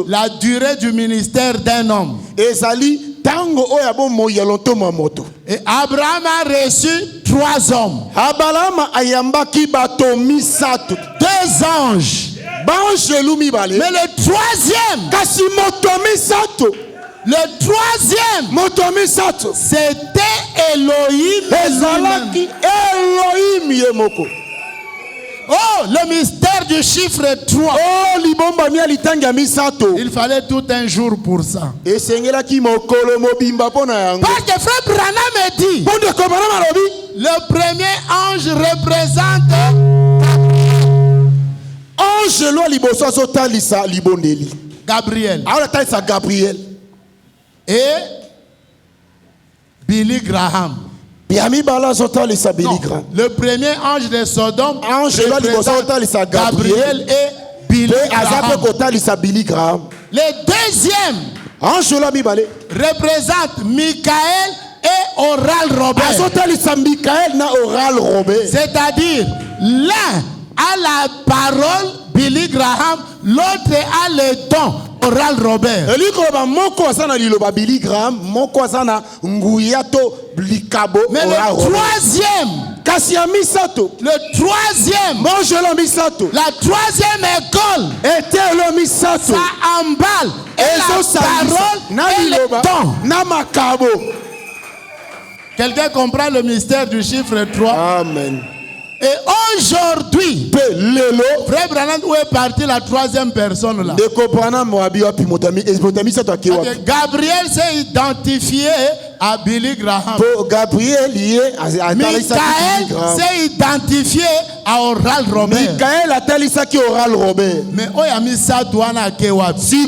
Speaker 6: la durée du ministère d'un homme. Et Abraham a reçu 3 3 hommes.
Speaker 5: Abalama ayambaki bato misato.
Speaker 6: 2 anges.
Speaker 5: Mais
Speaker 6: le 3e.
Speaker 5: Kasi moto misato.
Speaker 6: Le 3e. C'était Elohim.
Speaker 5: Ezalaki Elohim yemoko.
Speaker 6: Oh, le mystère du chiffre 3.
Speaker 5: Oh, libomba mi alitanga misato.
Speaker 6: Il fallait tout un jour pour ça.
Speaker 5: Et sengelaki mokolo mobimba pona yango.
Speaker 6: Parce que frère Branham dit. Le premier ange représente
Speaker 5: ange lo liboso azotalisa libondeli.
Speaker 6: Gabriel.
Speaker 5: Alors talisa Gabriel.
Speaker 6: Et Billy Graham.
Speaker 5: Non,
Speaker 6: le premier ange de Sodome
Speaker 5: représente
Speaker 6: Gabriel et Billy Graham. Le deuxième
Speaker 5: ange
Speaker 6: représente Michael et Oral Robert. C'est-à-dire l'un a la parole Billy Graham, l'autre a le don Oral Robert. Mais le troisième, la troisième école, ça emballe et la parole et le don. Quelqu'un comprend le mystère du chiffre 3?
Speaker 5: Amen.
Speaker 6: Et aujourd'hui, frère Branham, où est partie la troisième personne là? Gabriel s'est identifié à Billy Graham. Michael s'est identifié à Oral Robert. Mais où a mis ça douana kewapi?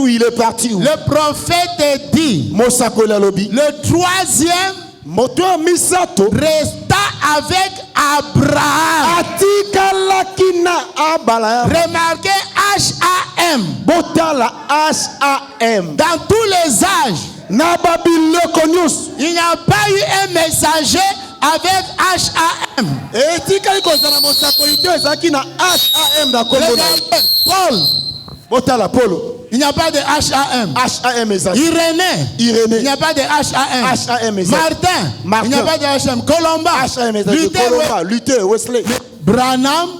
Speaker 5: Il est parti où?
Speaker 6: Le prophète dit le troisième resta avec Abraham. Remarquez H-A-M. Dans tous les âges, il n'y a pas eu un messager avec H-A-M.
Speaker 5: Paul.
Speaker 6: Il n'y a pas de H-A-M. Irénée. Il n'y a pas de H-A-M. Martin. Il n'y a pas de H-A-M. Colomba.
Speaker 5: Luther, Wesley.
Speaker 6: Branham.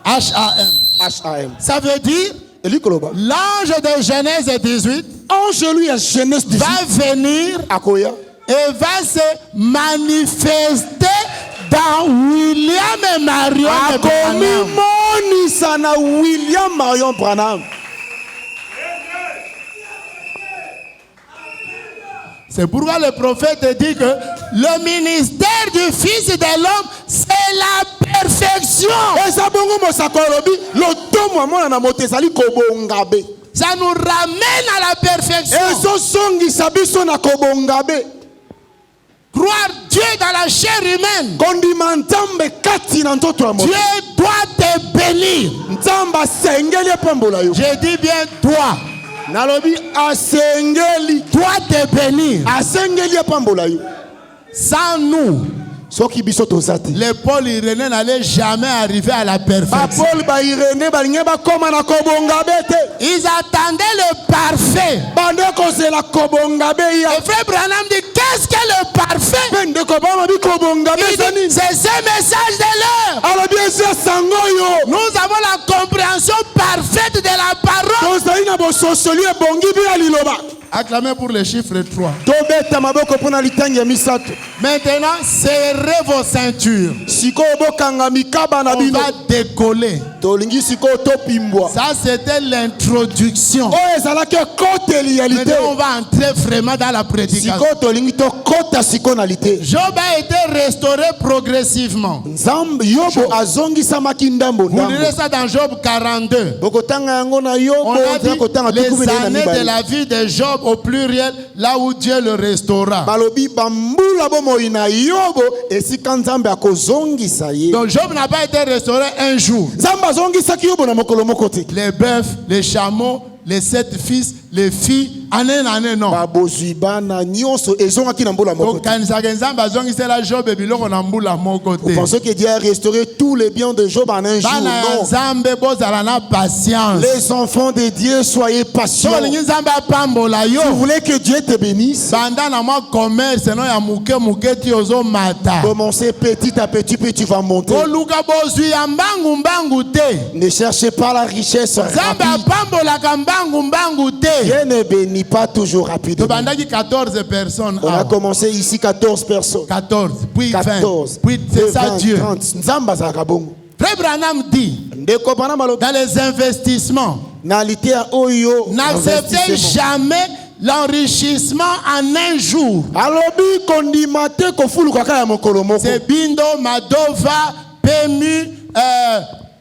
Speaker 6: H-A-M. Ça veut dire l'ange de Genèse 18 va venir et va se manifester dans William et Marion Branham. C'est pourquoi le prophète dit que le ministère du Fils de l'homme, c'est la perfection. Ça nous ramène à la perfection. Croire Dieu dans la chair humaine. Dieu doit te bénir. Je dis bien toi. Doit te bénir. Sans nous, les Paul Irénée n'allaient jamais arriver à la perfection. Ils attendaient le parfait. Et frère Branham dit, qu'est-ce que le parfait? Il dit, c'est ce message de l'heure. Nous avons la compréhension parfaite de la parole. Acclamez pour le chiffre 3. Maintenant, serrez vos ceintures. On va décoller. Ça, c'était l'introduction. Maintenant, on va entrer vraiment dans la prédication. Job a été restauré progressivement. Vous lirez ça dans Job 42. On a dit les années de la vie de Job au pluriel, là où Dieu le restaura. Donc Job n'a pas été restauré un jour. Les bœufs, les chameaux, les 7 fils, les filles, année année non.
Speaker 5: babozwi bana nyonso ezongaki na mbula moko.
Speaker 6: Okanisaka nzambe azongisela Job biloko na mbula moko te.
Speaker 5: Vous pensez que Dieu a restauré tous les biens de Job en un jour?
Speaker 6: Bana
Speaker 5: Non.
Speaker 6: nzambe bozala na patience.
Speaker 5: Les enfants de Dieu, soyez patients.
Speaker 6: So lingi nzambe apambola yo.
Speaker 5: Si vous voulez que Dieu te bénisse,
Speaker 6: Banda na mwa commerce no ya muke ti ozo mata.
Speaker 5: commencez petit à petit, puis tu vas monter.
Speaker 6: Oluka bozwi ya mbangu mbangu te.
Speaker 5: Ne cherchez pas la richesse
Speaker 6: Nzambe
Speaker 5: rapide.
Speaker 6: apambola ka mbangu mbangu te.
Speaker 5: Dieu ne bénit pas toujours rapidement.
Speaker 6: Tobandaki 14 personnes.
Speaker 5: On a commencé ici 14 personnes.
Speaker 6: 14, puis 20,
Speaker 5: 14,
Speaker 6: puis c'est ça
Speaker 5: 20,
Speaker 6: Dieu.
Speaker 5: 30. Nzamba azalaka bongo.
Speaker 6: Frère Branham dit,
Speaker 5: Ndeko bana malobi.
Speaker 6: dans les investissements,
Speaker 5: Na litea oyo.
Speaker 6: n'acceptez jamais l'enrichissement en un jour.
Speaker 5: Alobi kondima te kofuluka kaka ya mokolo moko.
Speaker 6: C'est Bindo, Madova, PMU,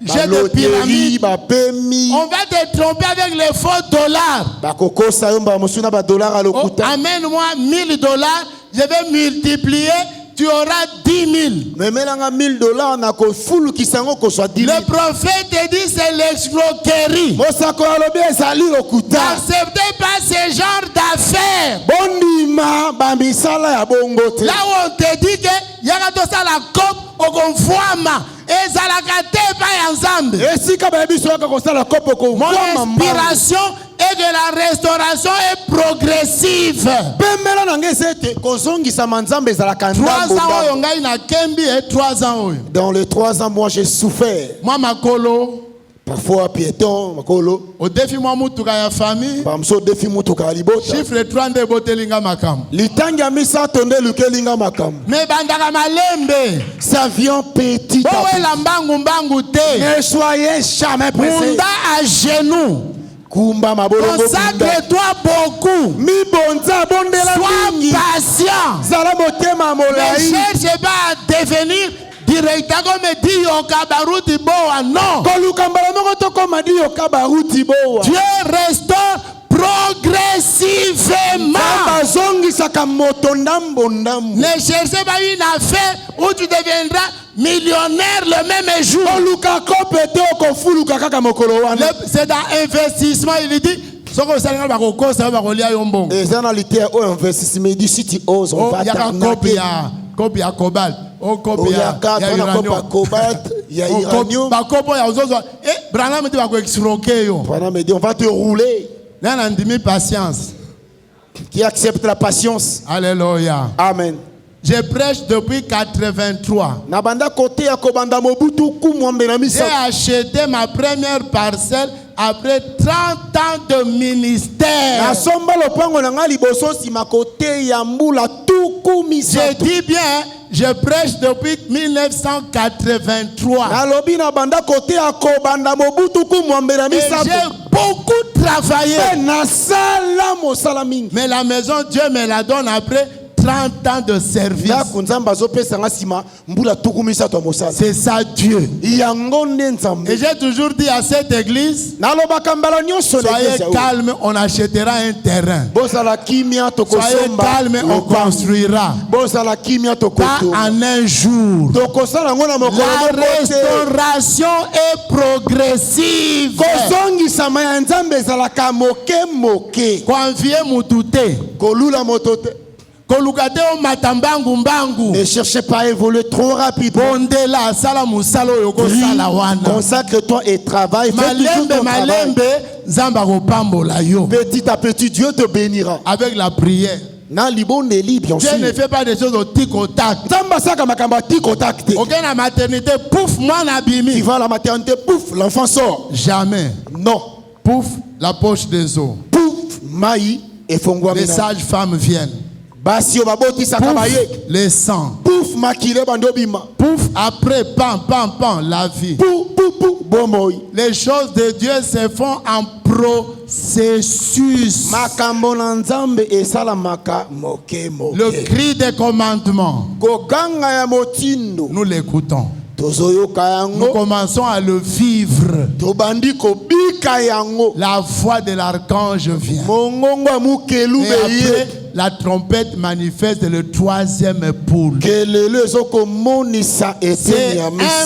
Speaker 6: jet de pyramide.
Speaker 5: Bapemi.
Speaker 6: On va te tromper avec les faux dollars.
Speaker 5: Bakokosa yo mba mosuna ba dollar à
Speaker 6: Oh,
Speaker 5: lokuta.
Speaker 6: amène-moi 1000 dollars, je vais multiplier, tu auras 10 000.
Speaker 5: Mais melanga $1000 na kofulukisa ngo ko soit 10 000.
Speaker 6: Le prophète dit c'est l'escroquerie.
Speaker 5: Mosako alobi ezali lokuta.
Speaker 6: N'acceptez pas ce genre d'affaires.
Speaker 5: Bondima bamisala ya bongo te.
Speaker 6: Là où on te dit que yaka to sala cop au conforme et zalaka te pa ya nzambe.
Speaker 5: Esika ba biso ka ko sala kopo ko.
Speaker 6: Mon inspiration est que la restauration est progressive.
Speaker 5: Pemela na ngesete kozongisa manzambe ezalaka
Speaker 6: 3 ans
Speaker 5: ndambo.
Speaker 6: oyo ngai na kembi et 3 ans oyo.
Speaker 5: Dans les 3 ans, moi j'ai souffert.
Speaker 6: Moi makolo
Speaker 5: Parfois piéton, makolo.
Speaker 6: au défi moi mutuka ya famille.
Speaker 5: Bamso defi mutuka libota.
Speaker 6: Chiffre 3 nde botelinga makam.
Speaker 5: Litanga misa tonde lukelinga makam.
Speaker 6: Mais bandaka malembe.
Speaker 5: Ça vient petit à
Speaker 6: Bowe
Speaker 5: petit.
Speaker 6: la mbangu mbangu te.
Speaker 5: Ne soyez jamais pressés.
Speaker 6: Bunda à genoux.
Speaker 5: Kumba mabolongo.
Speaker 6: Consacre-toi beaucoup.
Speaker 5: Mi bonza bondela mingi.
Speaker 6: Sois patient.
Speaker 5: Zala motema
Speaker 6: Ne
Speaker 5: molai.
Speaker 6: cherche pas à devenir directeur comme dit Yokabaruti Boa. Non.
Speaker 5: Koluka mbala moko tokoma di yokabaruti boa.
Speaker 6: Dieu restaure progressivement.
Speaker 5: Bazongisaka moto ndambo ndambo.
Speaker 6: Ne cherchez pas une affaire où tu deviendras millionnaire le même jour.
Speaker 5: Koluka kopete okofuluka kaka mokolo wana.
Speaker 6: C'est un investissement. Il dit soko salinga bakokosa bakolia yo mbongo.
Speaker 5: Et ça dans l'ité au investissement dit si tu oses on va
Speaker 6: t'arnaquer. Copie à cobalt. Oh copie à
Speaker 5: cobalt, il y a uranium.
Speaker 6: Ba kopo ya ozozo. Eh Branham dit bako escroquer yo.
Speaker 5: Branham dit on va te rouler.
Speaker 6: Là on dit patience.
Speaker 5: Qui accepte la patience.
Speaker 6: Alléluia.
Speaker 5: Amen.
Speaker 6: Je prêche depuis 83. J'ai acheté ma première parcelle après 30 ans de ministère. Je dis bien, je prêche depuis 1983. Et j'ai beaucoup travaillé. Mais la maison, Dieu me la donne après 30 ans de service. C'est ça Dieu. Et j'ai toujours dit à cette église, soyez calme, on achètera un terrain. Soyez calme, on construira. Pas en un jour. La restauration est progressive. Confiez Moutouté.
Speaker 5: Ne cherchez pas à évoluer trop rapidement. Consacre-toi et travaille. Petit à petit, Dieu te bénira.
Speaker 6: Avec la prière. Dieu ne fait pas des choses au tic au tac. Ok, la maternité, pouf, moi n'abîme.
Speaker 5: Tu vas à la maternité, pouf, l'enfant sort.
Speaker 6: Jamais.
Speaker 5: Non.
Speaker 6: Pouf, la poche des os.
Speaker 5: Pouf, maï et fongwa.
Speaker 6: Les sages-femmes viennent.
Speaker 5: Pouf,
Speaker 6: les sangs.
Speaker 5: Pouf, makile bandobima.
Speaker 6: Pouf, après, pam, la vie.
Speaker 5: Pouf, pouf, pouf, bomoy.
Speaker 6: Les choses de Dieu se font en processus. Le cri des commandements. Nous l'écoutons. Nous commençons à le vivre. La voix de l'archange vient. Et après, la trompette manifeste le troisième poule.
Speaker 5: C'est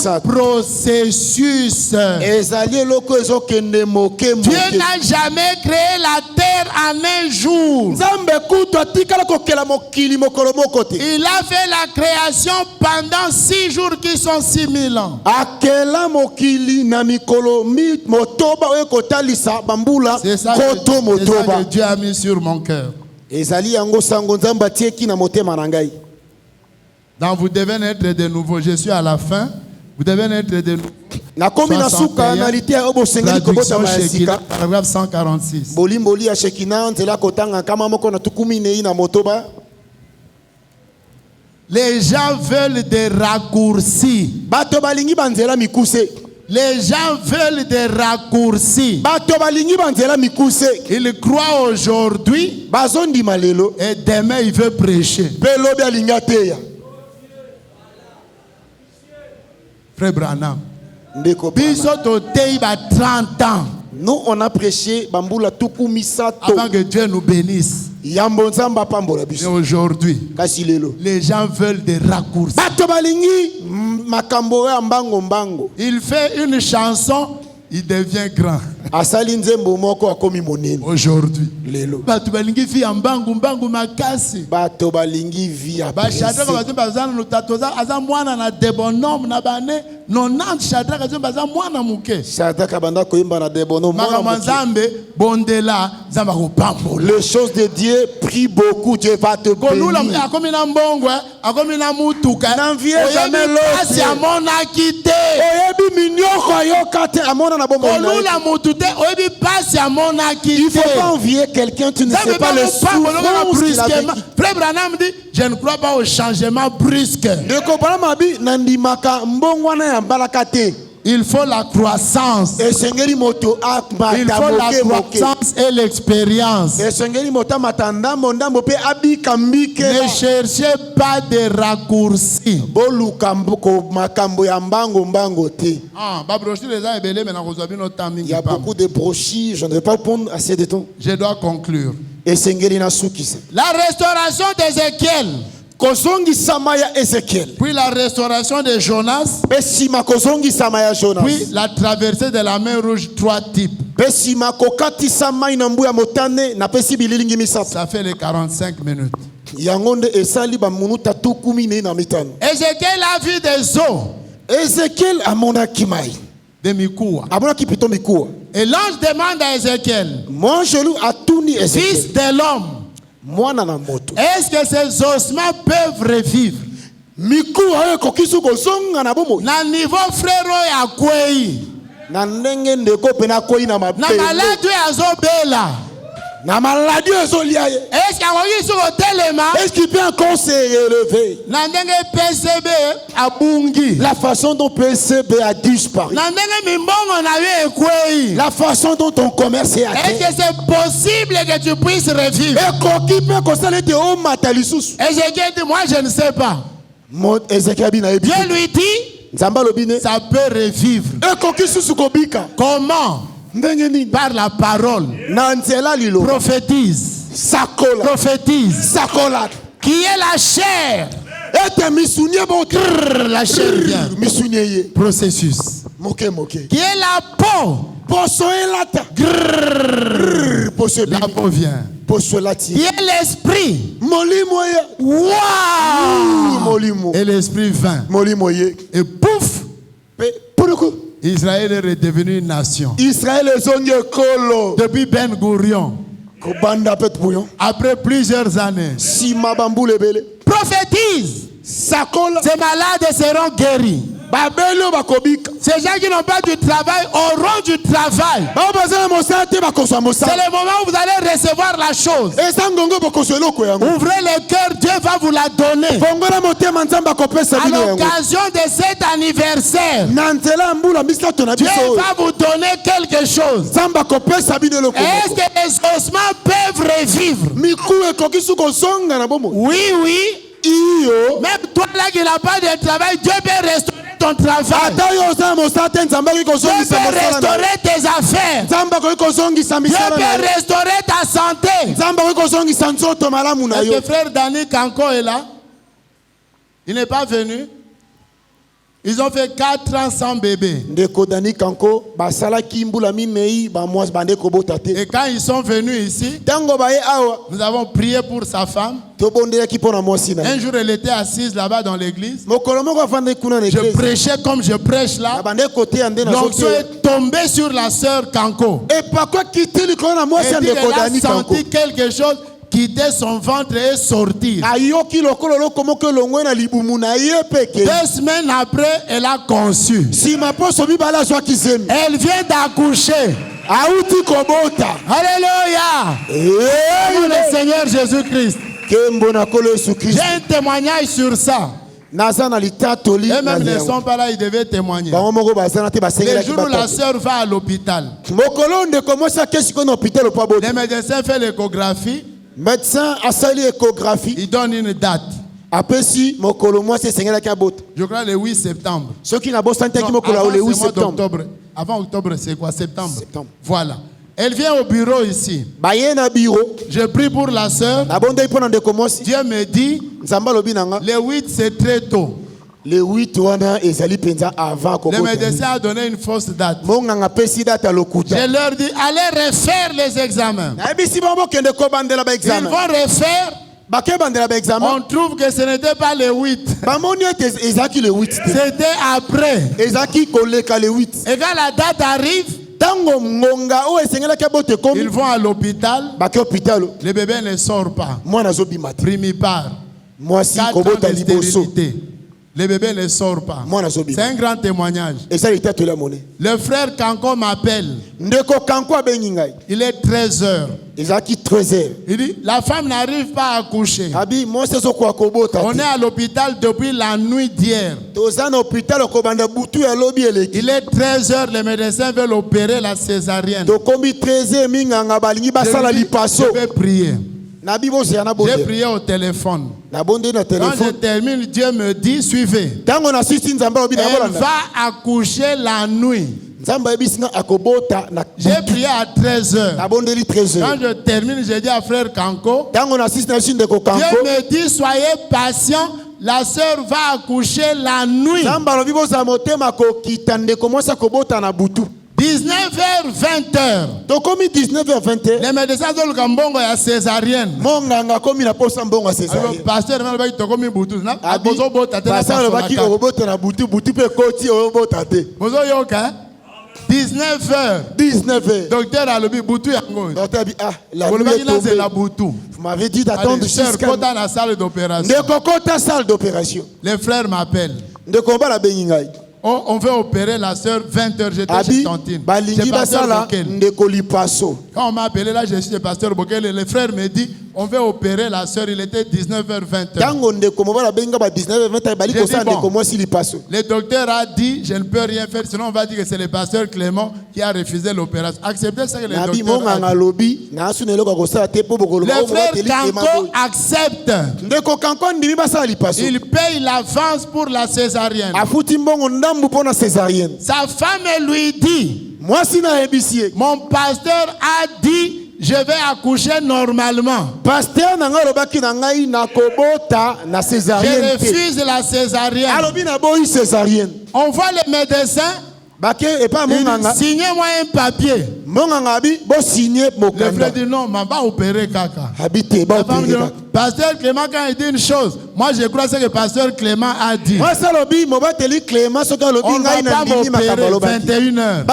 Speaker 6: un processus. Dieu n'a jamais créé la terre en un jour. Il a fait la création pendant 6 jours qui sont 6000 ans. C'est ça que Dieu a mis sur mon cœur. Donc vous devez naître de nouveau. Je suis à la fin. Vous devez naître de nouveau. Traduction Shekina, paragraphe 146. Les gens veulent des raccourcis. Les gens veulent des raccourcis. Ils croient aujourd'hui et demain il veut prêcher. Frère Branham, Bisoto Teiba 30 ans.
Speaker 5: Nous on a prêché bambula tukumisa
Speaker 6: avant que Dieu nous bénisse. Et aujourd'hui, les gens veulent des raccourcis. Il fait une chanson, il devient grand. Aujourd'hui,
Speaker 5: les choses de Dieu prie beaucoup, Dieu va te bénir. Il ne faut pas envier quelqu'un, tu ne sais pas le souffrance qu'il a vécu.
Speaker 6: Frère Branham dit, je ne crois pas au changement brusque. Il faut la croissance. Il faut la croissance et l'expérience. Ne cherchez pas des raccourcis.
Speaker 5: Il y a beaucoup de brochures, je ne vais pas prendre assez de temps.
Speaker 6: Je dois conclure.
Speaker 5: La
Speaker 6: restauration d'Ézéchiel. Puis la restauration de Jonas. Puis la traversée de la mer Rouge, 3 types. Ça fait les 45 minutes. Ézéchiel a vu des eaux. De Mikoua. Et l'ange demande à Ézéchiel, fils de l'homme, est-ce que ces ossements peuvent revivre? Na niveau frère ya kwei. Na malade azobela.
Speaker 5: Est-ce qu'il peut encore se relever? La façon dont PCB a disparu. La façon dont ton commerce est atteint.
Speaker 6: Est-ce que c'est possible que tu puisses revivre? Ézéchiel dit, moi je ne sais pas. Dieu lui dit, ça peut revivre. Comment? Par la parole. Prophétise. Prophétise. Qui est la chair? La chair vient. Processus. Qui est la peau? La peau vient. Qui est l'esprit? Wow! Et l'esprit vint. Et pouf! Israël est redevenu une nation. Depuis Ben Gurion. Après plusieurs années. Prophétise. Ces malades seront guéris. Ces gens qui n'ont pas du travail auront du travail. C'est le moment où vous allez recevoir la chose. Ouvrez le cœur, Dieu va vous la donner. À l'occasion de cet anniversaire, Dieu va vous donner quelque chose. Est-ce que les ossements peuvent revivre? Oui, oui. Même toi là qui n'as pas de travail, Dieu peut restaurer ton travail. Dieu peut restaurer tes affaires. Dieu peut restaurer ta santé. Est-ce que frère Dani Kanko est là? Il n'est pas venu. Ils ont fait 4 ans sans bébé. Et quand ils sont venus ici, nous avons prié pour sa femme. Un jour, elle était assise là-bas dans l'église. Je prêchais comme je prêche là. L'onction est tombée sur la sœur Kanko. Et elle a senti quelque chose quitter son ventre et sortir. 2 semaines après, elle a conçu. Elle vient d'accoucher. Alléluia. Le Seigneur Jésus-Christ. J'ai un témoignage sur ça. Et même ils ne sont pas là, ils devaient témoigner. Le jour où la sœur va à l'hôpital, les médecins font l'échographie.
Speaker 5: Médecin a sali échographie.
Speaker 6: Il donne une date.
Speaker 5: Après si mokolo moi c'est sengela kabot.
Speaker 6: Je crois le 8 septembre.
Speaker 5: Ceux qui n'a pas senti qui mokolo le 8 septembre.
Speaker 6: Avant octobre c'est quoi? Septembre. Voilà. Elle vient au bureau ici. Je prie pour la sœur. Dieu me dit le 8 c'est très tôt.
Speaker 5: Le 8 avant.
Speaker 6: Le médecin a donné une fausse date. Je leur dis allez refaire les examens. Ils vont refaire. On trouve que ce n'était pas le 8. C'était après. Et quand la date arrive, ils vont à l'hôpital. Le bébé ne sort pas. Primipare. 4 ans de stérilité. Le bébé ne sort pas. C'est un grand témoignage. Le frère Kanko m'appelle. Il est 13h. Il dit, la femme n'arrive pas à accoucher. On est à l'hôpital depuis la nuit d'hier. Il est 13h, les médecins veulent opérer la césarienne. Je vais prier. J'ai prié au téléphone. Quand je termine, Dieu me dit, suivez. Elle va accoucher la nuit. J'ai prié à 13h. Quand je termine, j'ai dit à frère Kanko, Dieu me dit, soyez patient. La sœur va accoucher la nuit. 19h, 20h. Les médecins ont le gambongo à césarienne. Pasteur, pasteur, 19h. Docteur a le boutou.
Speaker 5: Vous m'avez dit d'attendre jusqu'à
Speaker 6: la salle d'opération. Les frères m'appellent. On veut opérer la sœur 20h, j'étais chez Tantine. Quand on m'a appelé là, je suis le pasteur Bokel et le frère me dit on veut opérer la sœur, il était 19h, 20h. Le docteur a dit je ne peux rien faire, sinon on va dire que c'est le pasteur Clément qui a refusé l'opération. Acceptez ça que le docteur a dit. Le frère Kanko accepte. Il paye l'avance pour la césarienne. Sa femme lui dit mon pasteur a dit je vais accoucher normalement. Je refuse la césarienne. On voit le médecin. Signez-moi un papier. Le frère dit non, ma va opérer caca. Pasteur Clément, quand il dit une chose, moi je crois que ce que Pasteur Clément a dit. On ne va pas opérer 21h.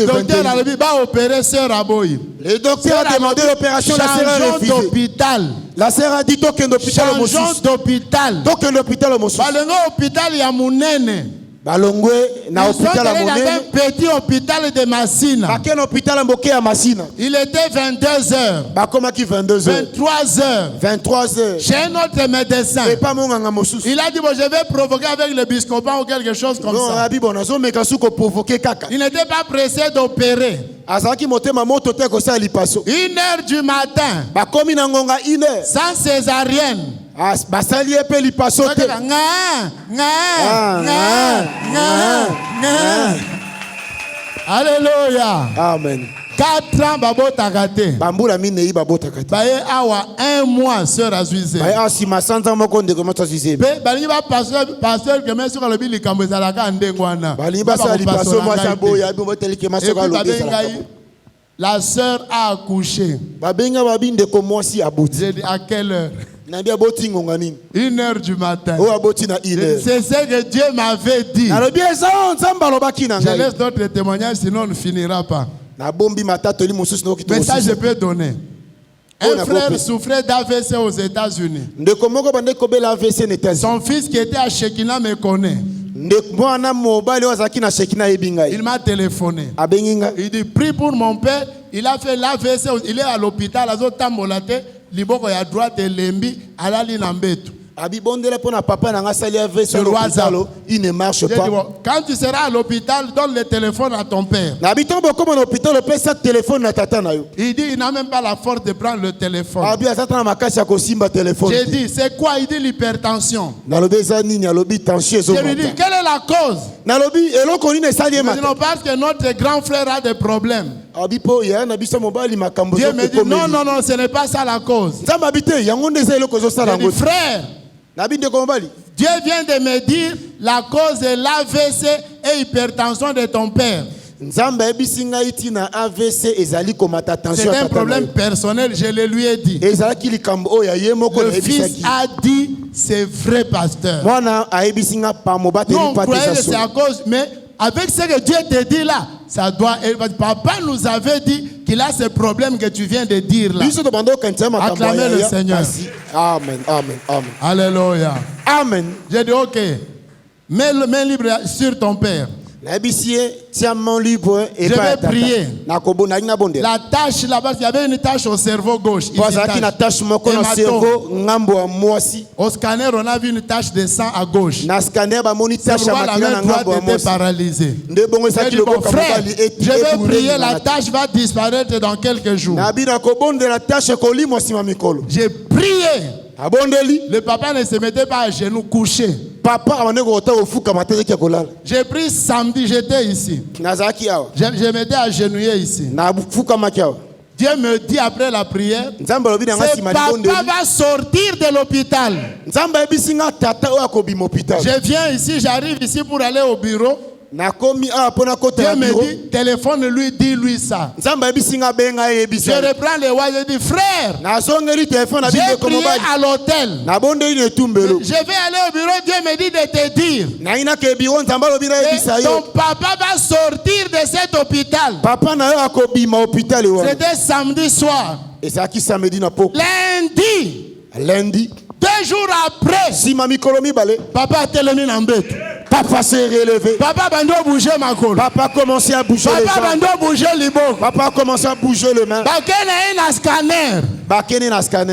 Speaker 6: Docteur Alobi va opérer Sœur Aboyi.
Speaker 5: Le docteur a demandé l'opération, la sœur a refusé.
Speaker 6: D'hôpital.
Speaker 5: La sœur a dit
Speaker 6: changeons d'hôpital. Hôpital, il y a Mounene. Ils sont allés dans un petit hôpital de Massina. Il était 22h. 23h. Chez un autre médecin. Il a dit bon, je vais provoquer avec le biscopan ou quelque chose comme ça. Il n'était pas pressé d'opérer. 1h du matin. Sans césarienne.
Speaker 5: basali pe lipaso te.
Speaker 6: Alléluia.
Speaker 5: Amen.
Speaker 6: 4 ans babota kate.
Speaker 5: Bambula minei babota kate.
Speaker 6: Baye awa 1 mois sœur Azuize.
Speaker 5: Baye asima sanza moko ndeko mata Azuize.
Speaker 6: Be balingi ba pasteur que mais sur le bili kamboza la ka ndengwana.
Speaker 5: Balingi ba sali paso mo saboya bi moteli ke maso ka lobeza.
Speaker 6: La sœur a accouché.
Speaker 5: Babenga babinde ko mwasi abuti.
Speaker 6: J'ai dit à quelle heure?
Speaker 5: 1
Speaker 6: heure du matin.
Speaker 5: C'est
Speaker 6: ce que Dieu m'avait dit. Je laisse d'autres témoignages, sinon on ne finira pas. Mais ça, je peux donner. Un frère souffrait d'AVC aux États-Unis. Son fils qui était à Shekinah me connaît. Il m'a téléphoné. Il dit, prie pour mon père. Il a fait l'AVC. Il est à l'hôpital. Liboko ya droite et lembi alali na mbetu.
Speaker 5: Il ne marche pas.
Speaker 6: Quand tu seras à l'hôpital, donne le téléphone à ton père. Il dit il n'a même pas la force de prendre le téléphone. J'ai dit c'est quoi? Il dit l'hypertension. Je lui dis quelle est la cause? Il dit non, parce que notre grand frère a des problèmes. Dieu me dit non, ce n'est pas ça la cause. Je dis frère, Dieu vient de me dire la cause de l'AVC et hypertension de ton père. C'est un problème personnel, je le lui ai dit. Le fils a dit, c'est vrai pasteur. Nous on croyait que c'est à cause, mais avec ce que Dieu te dit là, ça doit. Papa nous avait dit qu'il a ce problème que tu viens de dire là. Acclamez le Seigneur.
Speaker 5: Amen, amen, amen.
Speaker 6: Alléluia.
Speaker 5: Amen.
Speaker 6: J'ai dit ok, mets le main libre sur ton père. Je vais prier. La tâche là-bas, il y avait une tâche au cerveau gauche. Au scanner, on a vu une tache de sang à gauche. C'est pourquoi la main droite était paralysée. Je dis, bon, frère, je vais prier, la tâche va disparaître dans quelques jours. J'ai prié. Le papa ne se mettait pas à genoux couché. J'ai pris samedi, j'étais ici. Je m'étais agenouillé ici. Dieu me dit après la prière, c'est papa va sortir de l'hôpital. Je viens ici, j'arrive ici pour aller au bureau. Dieu me dit, téléphone lui, dis-lui ça. Je reprends les voix, je dis, frère, j'ai prié à l'hôtel. Je vais aller au bureau, Dieu me dit de te dire. Ton papa va sortir de cet hôpital. C'était samedi soir. Lundi. 2 jours après, papa a télé en bête.
Speaker 5: Papa s'est relevé.
Speaker 6: Papa bando bouger ma colle.
Speaker 5: Papa a commencé à bouger les
Speaker 6: jambes. Papa bando bouger les bons.
Speaker 5: Papa a commencé à bouger les mains.
Speaker 6: Bakene scanner.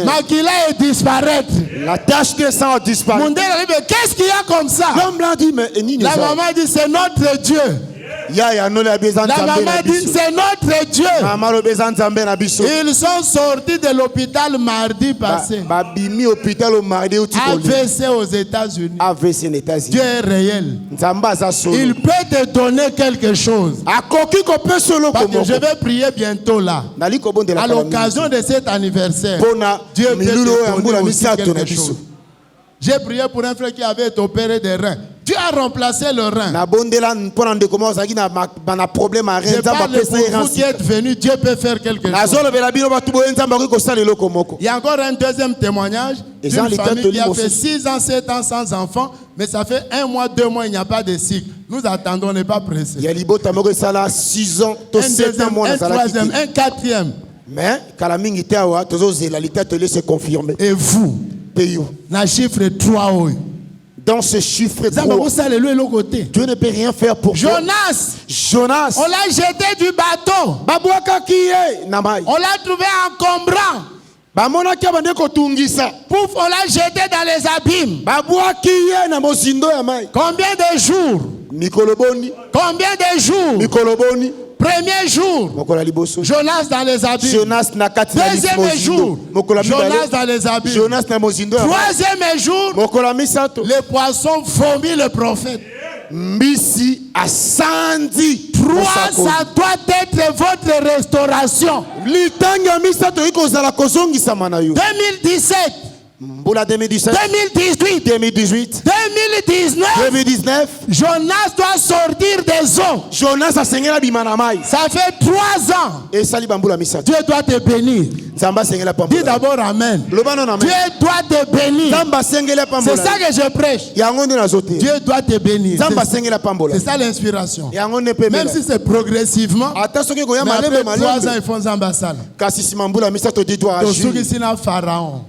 Speaker 6: Makila est disparaître.
Speaker 5: La tache de sang a disparu.
Speaker 6: Qu'est-ce qu'il y a comme ça?
Speaker 5: L'homme l'a dit, mais
Speaker 6: la maman dit c'est notre Dieu. La maman dit c'est notre Dieu. Ils sont sortis de l'hôpital mardi passé. AVC aux États-Unis. Dieu est réel. Il peut te donner quelque chose. Parce que je vais prier bientôt là. À l'occasion de cet anniversaire, Dieu peut te donner aussi quelque chose. J'ai prié pour un frère qui avait été opéré des reins. Dieu a remplacé le rein. Je parle pour vous qui êtes venus, Dieu peut faire quelque chose. Il y a encore un deuxième témoignage d'une famille qui a fait 6 ans, 7 ans sans enfant, mais ça fait 1 mois, 2 mois, il n'y a pas de cycle. Nous attendons, on n'est pas pressés. Un troisième, un quatrième.
Speaker 5: Mais,
Speaker 6: et vous, la chiffre 3.
Speaker 5: Dans ce chiffre 3, Dieu ne peut rien faire pour toi. Jonas,
Speaker 6: on l'a jeté du bateau. On l'a trouvé encombrant. Pouf, on l'a jeté dans les abîmes. Combien de jours? Combien de jours? Premier jour, Jonas dans les abîmes. Deuxième jour, Jonas dans les abîmes. Troisième jour, les poissons vomit le prophète. 3, ça doit être votre restauration. 2017. 2018,
Speaker 5: 2019,
Speaker 6: Jonas doit sortir des eaux. Ça fait 3 ans. Dieu doit te bénir. Dis d'abord Amen. Dieu doit te bénir. C'est ça que je prêche. Dieu doit te bénir. C'est ça l'inspiration. Même si c'est progressivement. Mais après 3 ans, il faut Zambasala. Pharaon.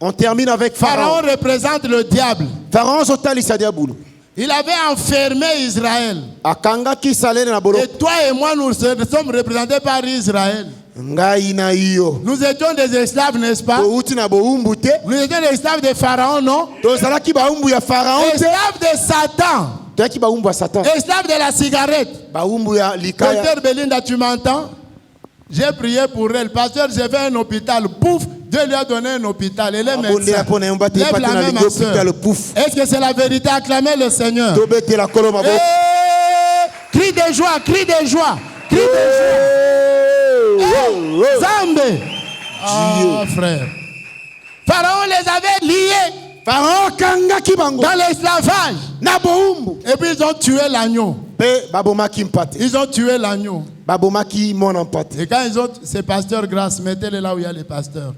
Speaker 5: On termine avec
Speaker 6: Pharaon. Pharaon représente le diable. Il avait enfermé Israël. Et toi et moi, nous sommes représentés par Israël. Nous étions des esclaves, n'est-ce pas? Nous étions des esclaves de Pharaon, non? Esclaves de Satan. Esclaves de la cigarette. Docteur Belinda, tu m'entends? J'ai prié pour elle. Pasteur, j'ai fait un hôpital. Pouf, Dieu lui a donné un hôpital. Elle est médecin. Lève la main, ma soeur. Est-ce que c'est la vérité? Acclamez le Seigneur. Crie de joie, crie de joie, crie de joie. Zambé. Ah, frère. Pharaon les avait liés dans l'esclavage. Et puis ils ont tué l'agneau. Ils ont tué l'agneau. Et quand ils ont, c'est pasteur Grâce, mettez-le là où il y a les pasteurs.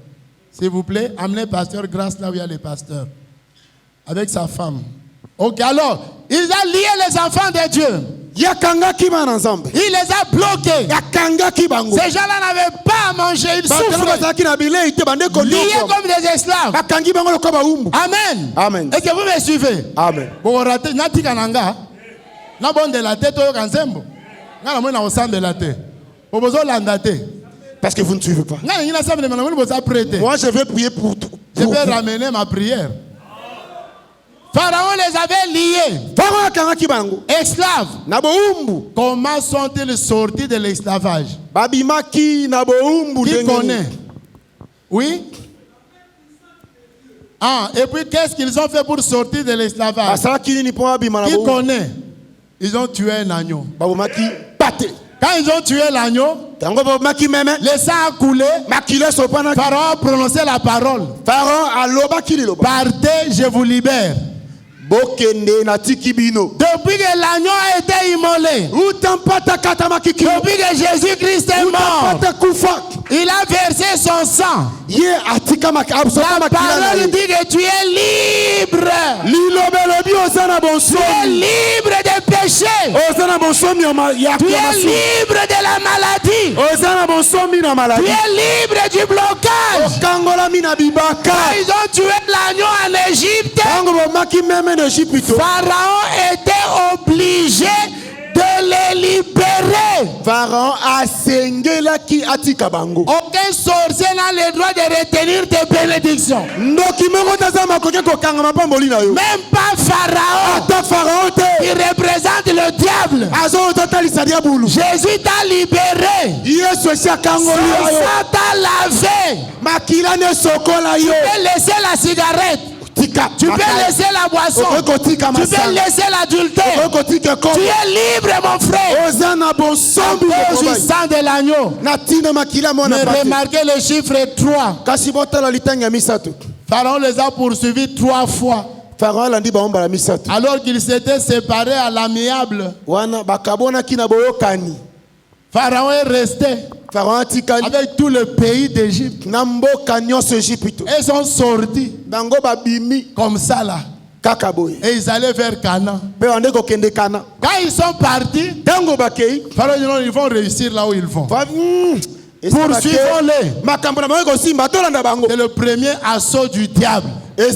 Speaker 6: S'il vous plaît, amenez pasteur Grâce là où il y a les pasteurs. Avec sa femme. Ok, alors, il a lié les enfants de Dieu. Il les a bloqués. Ces gens-là n'avaient pas à manger, ils souffraient. Liés comme des esclaves. Amen.
Speaker 5: Amen.
Speaker 6: Est-ce que vous me suivez?
Speaker 5: Amen. Parce que vous ne suivez pas.
Speaker 6: Moi,
Speaker 5: je vais prier pour tout.
Speaker 6: Je vais ramener ma prière. Pharaon les avait liés. Esclaves. Comment sont-ils sortis de l'esclavage? Qui connaît? Oui? Ah, et puis qu'est-ce qu'ils ont fait pour sortir de l'esclavage? Qui connaît? Ils ont tué un agneau. Quand ils ont tué l'agneau, le sang a coulé. Pharaon a prononcé la parole. Partez, je vous libère. Depuis que l'agneau a été immolé, depuis que Jésus-Christ est mort, il a versé son sang. La parole dit que tu es libre. Tu es libre des péchés. Tu es libre de la maladie. Tu es libre du blocage. Quand ils ont tué l'agneau en Égypte, Pharaon était obligé de les libérer.
Speaker 5: Pharaon a
Speaker 6: aucun sorcier n'a le droit de retenir tes bénédictions. Même pas Pharaon. Il représente le diable. Jésus t'a libéré. Son sang t'a lavé. Tu peux laisser la cigarette. Tu peux laisser la boisson. Tu peux laisser l'adultère. Tu es libre, mon frère. À cause du sang de l'agneau. Mais remarquez le chiffre 3. Pharaon les a poursuivis 3 fois. Alors qu'ils s'étaient séparés à l'amiable. Pharaon est resté avec tout le pays d'Égypte. Ils sont sortis comme ça là. Et ils allaient vers Canaan. Quand ils sont partis, Pharaon dit non, ils vont réussir là où ils vont. Poursuivons-les. C'est le premier assaut du diable. Le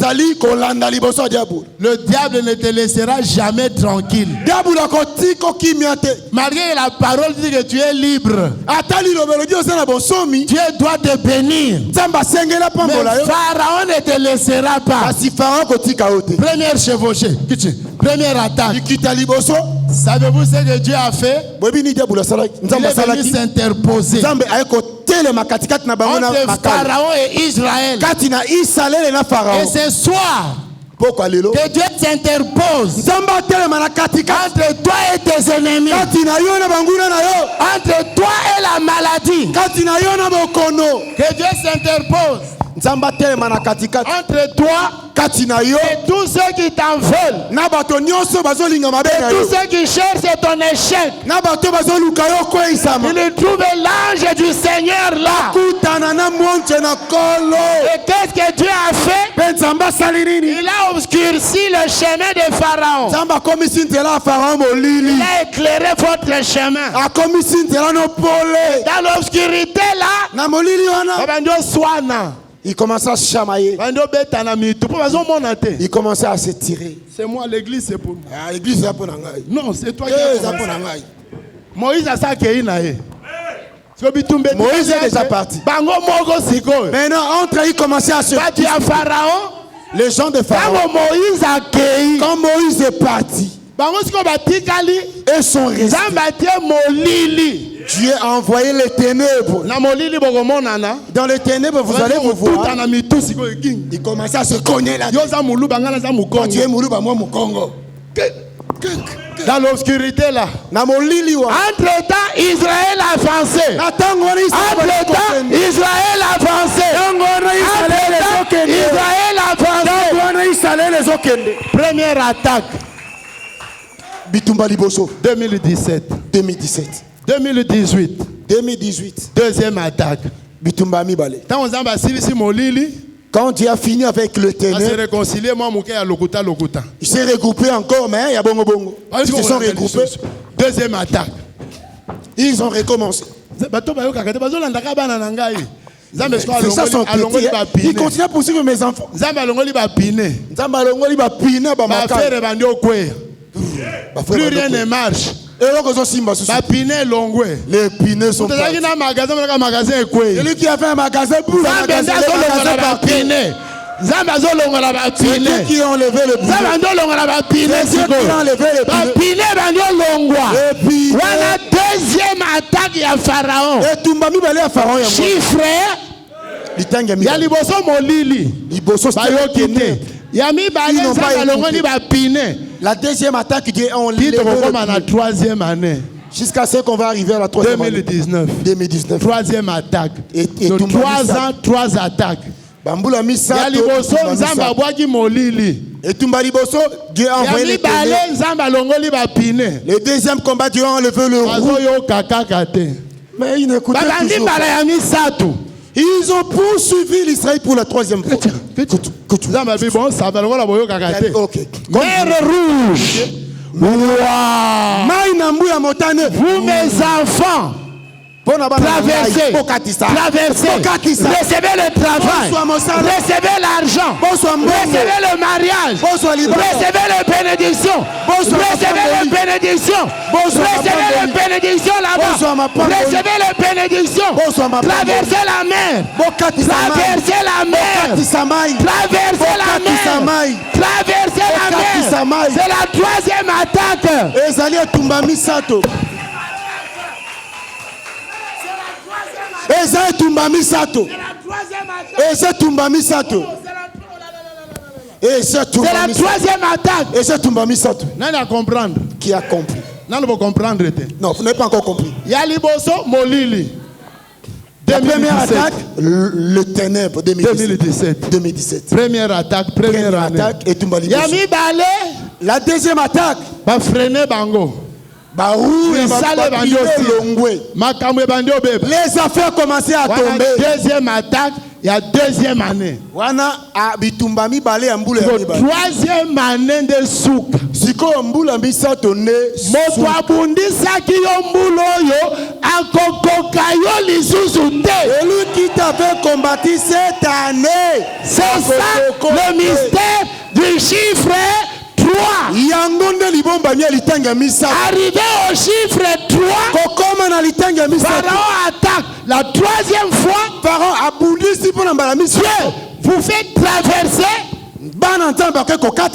Speaker 6: diable ne te laissera jamais tranquille. Malgré la parole dit que tu es libre. Dieu doit te bénir. Mais Pharaon ne te laissera pas. Première chevauchée. Première attaque. Savez-vous ce que Dieu a fait? Il est venu s'interposer entre Pharaon et Israël. Et ce soir, que Dieu s'interpose entre toi et tes ennemis, entre toi et la maladie. Que Dieu s'interpose entre toi et tous ceux qui t'en veulent, et tous ceux qui cherchent ton échec. Il trouve l'ange du Seigneur là. Et qu'est-ce que Dieu a fait? Il a obscurci le chemin de Pharaon. Il a éclairé votre chemin. Dans l'obscurité là,
Speaker 5: il commençait à se chamailler. Il commençait à se tirer.
Speaker 6: C'est moi, l'église, c'est pour moi.
Speaker 5: L'église, c'est pour nous.
Speaker 6: Non, c'est toi qui as commencé. Moïse a ça qui est Moïse est déjà parti.
Speaker 5: Maintenant, entre ils commençaient à se tirer. Les gens de Pharaon. Quand Moïse est parti, et sont restés. Dieu a envoyé les ténèbres. Dans les ténèbres, vous allez vous voir. Il commençait à se cogner là.
Speaker 6: Dans l'obscurité là. Entre-temps, Israël a avancé. Entre-temps, Israël a avancé. Israël a avancé. Première attaque. 2017. 2018. Deuxième attaque.
Speaker 5: Quand Dieu a fini avec le ténèbre, il s'est regroupé encore, mais il y a bongo. Ils se sont regroupés.
Speaker 6: Deuxième attaque.
Speaker 5: Ils ont recommencé. C'est ça son petit. Il continue à poursuivre mes enfants.
Speaker 6: Plus rien ne marche.
Speaker 5: Les pineux sont partis. Celui qui a fait un magasin pour
Speaker 6: ceux qui ont enlevé le deuxième attaque, il y a Pharaon. Chiffre.
Speaker 5: La deuxième attaque, on
Speaker 6: la troisième année.
Speaker 5: Jusqu'à ce qu'on va arriver à la troisième année.
Speaker 6: 2019. Troisième attaque. Et 3 ans, 3 attaques.
Speaker 5: Et Dieu a envoyé les ténèbres. Le deuxième combat, Dieu a enlevé le roux. Mais ils n'écoutaient toujours. Ils ont poursuivi l'Israël pour la troisième fois.
Speaker 6: Mer rouge. Vous mes enfants, traversez, recevez le travail, recevez l'argent, recevez le mariage, recevez les bénédictions, recevez les bénédictions, recevez les bénédictions là-bas, recevez les bénédictions, traversez la mer, traversez la mer, traversez la mer, traversez la mer. C'est la troisième attaque.
Speaker 5: C'est la troisième attaque.
Speaker 6: Et c'est Tumbamisato. N'a comprendre.
Speaker 5: Qui a compris?
Speaker 6: Non, vous comprendre.
Speaker 5: Non, vous n'avez pas encore compris.
Speaker 6: Yaliboso Molili.
Speaker 5: La première attaque, le ténèbre 2017.
Speaker 6: Première attaque, première attaque.
Speaker 5: Et Tumbaliboso.
Speaker 6: Yami Balé.
Speaker 5: La deuxième attaque.
Speaker 6: Ba freiner bango.
Speaker 5: Les affaires commençaient à tomber.
Speaker 6: Deuxième attaque, il y a deuxième année. Troisième année de souk. Moto abundisaki yo mbulo yo akokoka yo lisusu te.
Speaker 5: Celui qui t'avait combattu cette année.
Speaker 6: C'est ça le mystère du chiffre 3. Arrivé au chiffre 3, Pharaon attaque la troisième fois.
Speaker 5: Pharaon
Speaker 6: Dieu vous fait traverser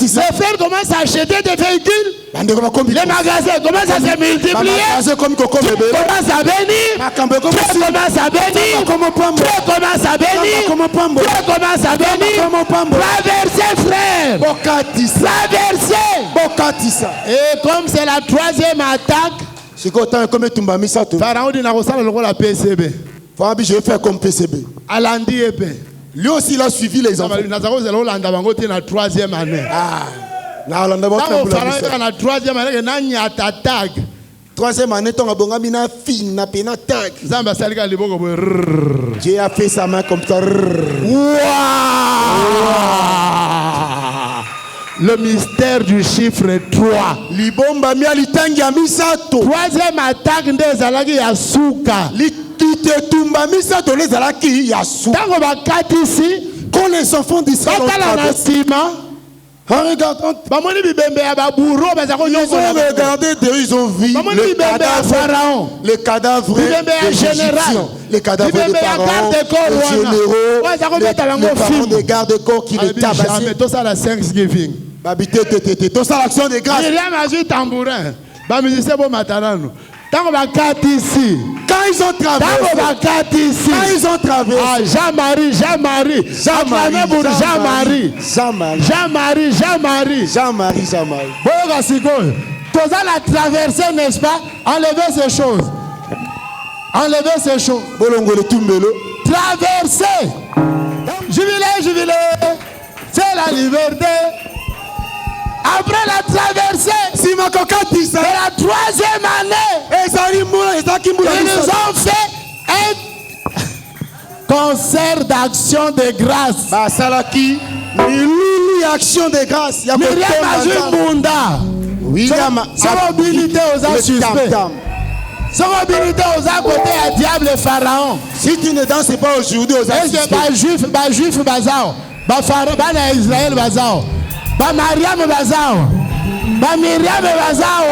Speaker 6: Les frères commencent à acheter des véhicules. Les magasins commencent à se multiplier. Dieu commence à bénir. Dieu commence à bénir. Dieu commence à bénir. Dieu commence à bénir. Traversez, frère. Traversez. Et comme c'est la troisième attaque, Pharaon dit la PCB.
Speaker 5: Je vais faire comme PCB.
Speaker 6: Alandi épée.
Speaker 5: Lui aussi, il a suivi les enfants.
Speaker 6: La troisième année.
Speaker 5: La
Speaker 6: troisième année, il y a tag.
Speaker 5: Troisième année, ton abongami na fin na pena tag. Dieu a fait sa main comme ça.
Speaker 6: Le mystère du chiffre 3.
Speaker 5: Libomba mi alitangi amisato.
Speaker 6: Troisième attaque de Zalagi Yasuka.
Speaker 5: Tumba misato les Zalaki Yasuka.
Speaker 6: Quand les enfants d'Israël ont
Speaker 5: en regardant, ils ont regardé, ils ont vu le cadavre des généraux, les cadavres des parents, des généraux, les parents des gardes-corps qui les tabassaient.
Speaker 6: Tout ça, la Thanksgiving.
Speaker 5: Tout ça, l'action de grâce.
Speaker 6: Myriam a joué tambourin. Quand
Speaker 5: ils ont traversé,
Speaker 6: Jean-Marie. Tous la traversée, n'est-ce pas? Enlevez ces choses. Traversez. Jubilé. C'est la liberté. Après la traversée, c'est la troisième année. Ils nous ont fait un concert d'action de grâce.
Speaker 5: Action de grâce.
Speaker 6: Myriam a joué Munda. Sa mobilité aux suspects. Sa mobilité aux à côté à diable et pharaon.
Speaker 5: Si tu ne danses pas aujourd'hui aux
Speaker 6: suspects. Juif bazao. Pharaon, Israël bazao. Mariam bazao. Myriam bazao.